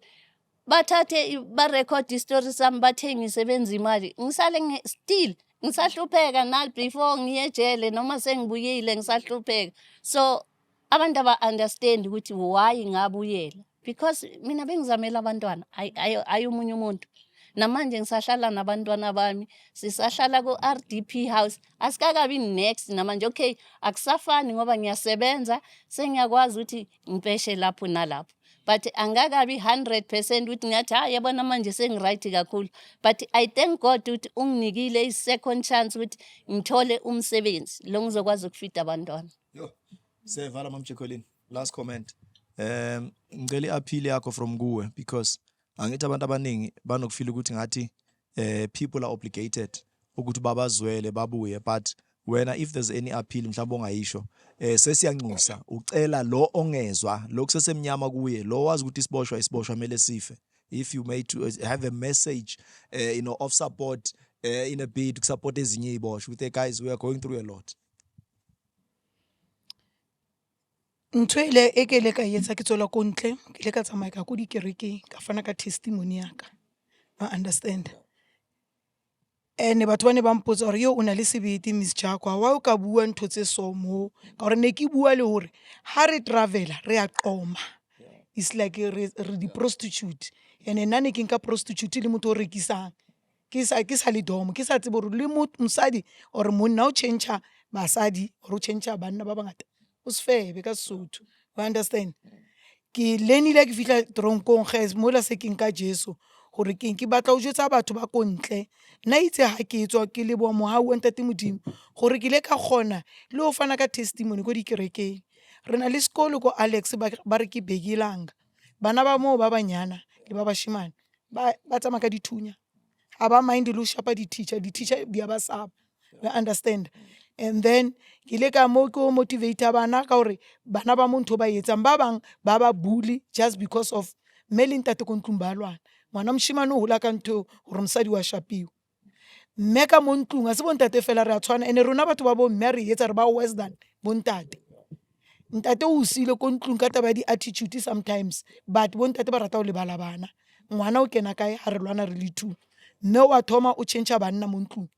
Bathathe barecord istory sami bathengise benza imali. Ngisale still ngisahlupheka na before ngiyejele noma sengibuyile ngisahlupheka. So abantu aba-understand ukuthi why ngabuyela because mina bengizamela abantwana ayi umunye umuntu. Namanje ngisahlala nabantwana bami sisahlala ku-RDP house asikakabi next namanje okay akusafani ngoba ngiyasebenza sengiyakwazi ukuthi ngipeshe lapho nalapho but angakabi 100% ukuthi ngathi hayi yabona manje sengiright kakhulu but I thank God ukuthi unginikile i-second chance ukuthi ngithole umsebenzi lo ngizokwazi ukufita abantwana. Yo. Sevala Mam Jaqueline. Last comment. Ngicela i-appeal yakho from kuwe because angithi abantu abaningi banokufeel ukuthi ngathi people are obligated ukuthi babazwele babuye, but wena if there's any appeal mhlawumbe ongayisho sesiyanxusa ucela lo ongezwa lo kusesemnyama kuye lo wazi ukuthi isiboshwa mele sife. If you may to have a message of support in a bid to support ezinye iboshwa with the guys, we are going through a lot. ntho ile e ke le ka etsa ke tsola ko ntle ke le ka tsamaya ka go dikereke ka fana ka testimony ya ka, wa understand. Batho ba ne ba mpotsa gore yo o na le sebete Miss Jakwa, wa o ka bua ntho tse so mo ka gore ne ke bua le gore ha re travela re a qoma. It's like re di prostitute, ene nna ne ke nka prostitute le motho o rekisang ke sa le domo ke sa tsebe gore le mosadi or monna o change basadi or o change banna ba bangata o se febe ka Sesotho, wa understand. Ke lenile ke fihla tronkong ga mola se ke nka Jesu gore ke batla o jwetsa batho ba ko ntle nna itse ha ke tswa ke le bo mohau wa ntate Modimo gore ke le ka gona le o fana ka testimony go dikerekeng. Re na le sekolo ko Alex ba re ke Begilanga, bana ba mo ba banyana le ba bashimane ba tsama ka dithunya ha ba mind le shapa di-teacher di a ba sapa, you understand. And then ke le ka mo ke motivator bana ka gore bana ba mo ntho ba etsang ba bang ba bully just because of mailing tate ko ntlong ba lwana ngwana moshimane o hola ka ntho gore mosadi wa shapiwa mme ka mo ntlong a se bontate fela re a tshwana ene rona batho ba bo mme re etsa re ba worse than bontate. Ntate o sile ko ntlong ka taba di attitude sometimes, but bontate ba rata o lebala bana ngwana o kena kae ha re lwana re le two mme wa thoma o change banna mo ntlong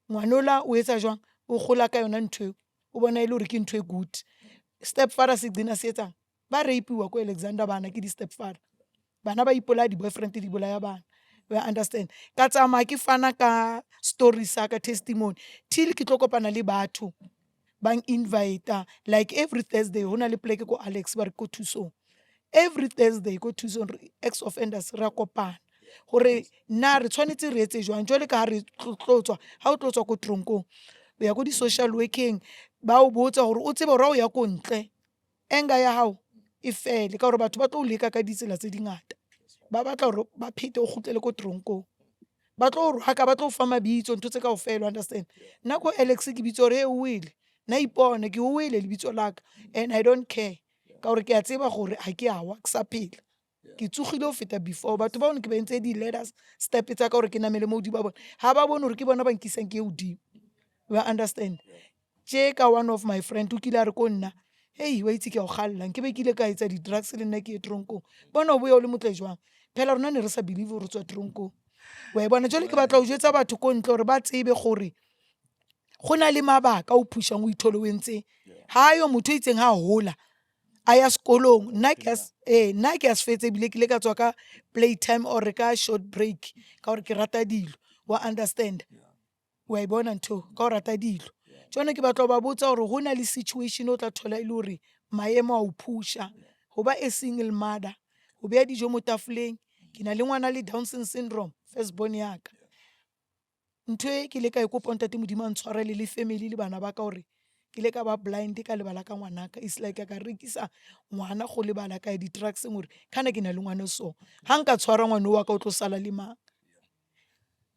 ngwana ola o etsa jwang o gola ka yona ntho o bona ile hore ke ntho e good. Step father se gcina se etsang ba rapiwa ko Alexander bana ke di step father bana ba ipola di boyfriend di bolaya bana, we understand. Ka tsama ke fana ka story sa ka testimony till ke tlo kopana le batho bang invite like every Thursday hona le pleke ko Alex ba re ko Thusong, every Thursday ko Thusong ex offenders ra kopana gore na re tshwanetse re etse jwang jwale ka ha re tlotswa ha o tlotswa ko tronkong o ya go di social working ba o botsa gore o tsebe gore o ya ko ntle enga ya hao e fele ka gore batho ba tlo leka ka ditsela tse dingata ba batla gore ba phete o khutlele ko tronkong ba tlo re haka ba tlo fa mabitso ntho tse ka o fela, understand. Nna ko Alex ke bitso re o ile na ipone ke o ile le bitso laka and I don't care ka gore ke a tseba gore ha ke awa ke sa phela ke tsugile o feta before batho ba bone ke ba ntse di leaders step tsa ka gore ke namele mo di ba bone ha ba bone gore ke bona ba nkisang ke udimo, we understand. Ka one of my friend o kile a re ko nna hey wa itse ke a o galla ke be ke ile ka etsa di drugs le nna ke e tronkong bona o boya o le motle jwang phela rona ne re sa believe gore tswa tronkong. Wa bona jole ke batla o jwetsa batho ko ntle gore ba tsebe gore go na le mabaka o pushang o ithole o entse ha yo motho o itseng ha hola a ya sekolong nna ke a sefetse bile ke le ka tswa ka playtime or ka short break ka gore ke rata dilo, wa understand. Wa bona ntho ka o rata dilo tsone ke batla ba botsa gore go na le situation o tla thola ile hore maemo a o pusha go ba a single mother go beya dijo mo tafoleng ke na le ngwana le Down syndrome first born ya ka ntho e ke le ka ikopa ntate Modimo a ntshwarele le family le bana ba ka gore ke le ka ba blind ka lebala ka ngwanaka. It's like ka rekisa ngwana go lebala ka di drugs ngore kana ke na le ngwana so ha nka tshwara ngwana wa ka o tlo sala le mang.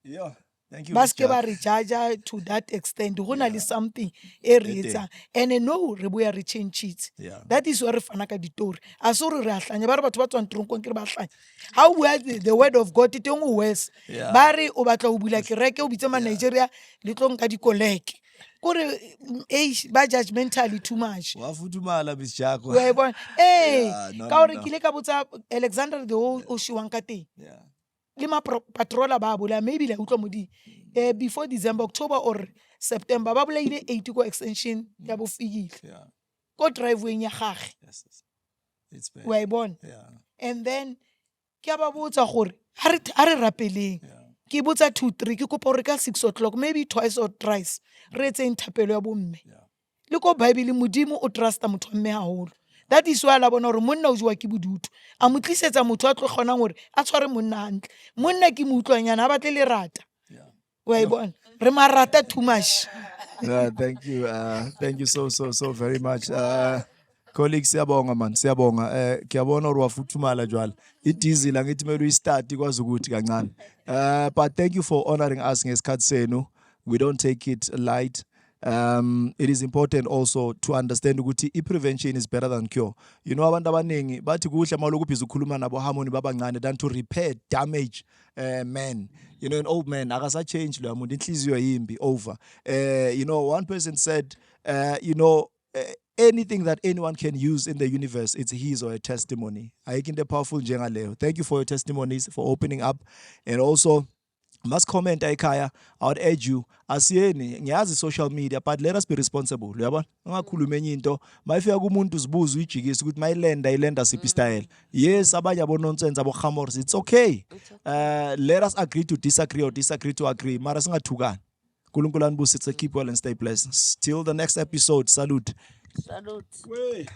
Yeah, thank you. Baske ba re jaja to that extent go na le something e re etsa and no re boya re change it. That is where re fana ka ditori a so re a hlanya ba re batho ba tswang tronkong ke re ba hlanya how we are the word of God teng o wes ba re o batla o bula kereke o bitse ma Nigeria le tlong ka dikoleke kore ba judgmentally too much wa futumala Miss Jakwa wa bona ka gore ke le ka botsa Alexander the o shiwang ka teng le ma patrola ba bola maybe la utlwa modi before December October or September ba bola ile 80 ko extension ya bo Fikile ko driveway ya gage it's bad. wa bona and then ke ba botsa gore ha re rapeleng ke botsa 2-3 ke kopa gore ka 6 o'clock maybe twice or thrice re etse intapelo ya bomme le ko Bible Modimo o trusta motho mme haholo. That is why la bona gore monna o jwa ke bodutu a mo tlisetsa motho a tlo kgonang gore a tshware monna hantle monna ke mo utlwanyana a batle le rata wa bona re marata too much. Thank you so very much colleagues. Siyabonga man, siyabonga kuyabona uri wafuthumala jwala idizi la ngithi mele uyistart kwazi ukuthi kancane but thank you for honoring us ngesikhathi senu we don't take it light. It is important also to understand ukuthi prevention is better than cure. You know, abantu abaningi bathi kuhle mawuloku ubhiza ukukhuluma nabo harmony babancane than to repair damage man. You know, an old man akasa change lo muntu inhliziyo yimbi over. You know, one person said anything that anyone can use in the universe, it's his or her testimony. Ayikho into powerful njengaleyo. Thank you for your testimonies, for opening up, and also must comment ekhaya. I would urge you asiyeni ngiyazi social media, but let us be responsible. Uyabona ungakhuluma enye into mayifika kumuntu uzibuza uyijikisa ukuthi mayilenda siphi style. Yes, abanye abo nonsense abo khamors, it's okay. Let us agree to disagree or disagree to agree. Mara singathukani. Nkulunkulu anibusise, keep well and stay blessed. Till the next episode. Salute. Salute. Way.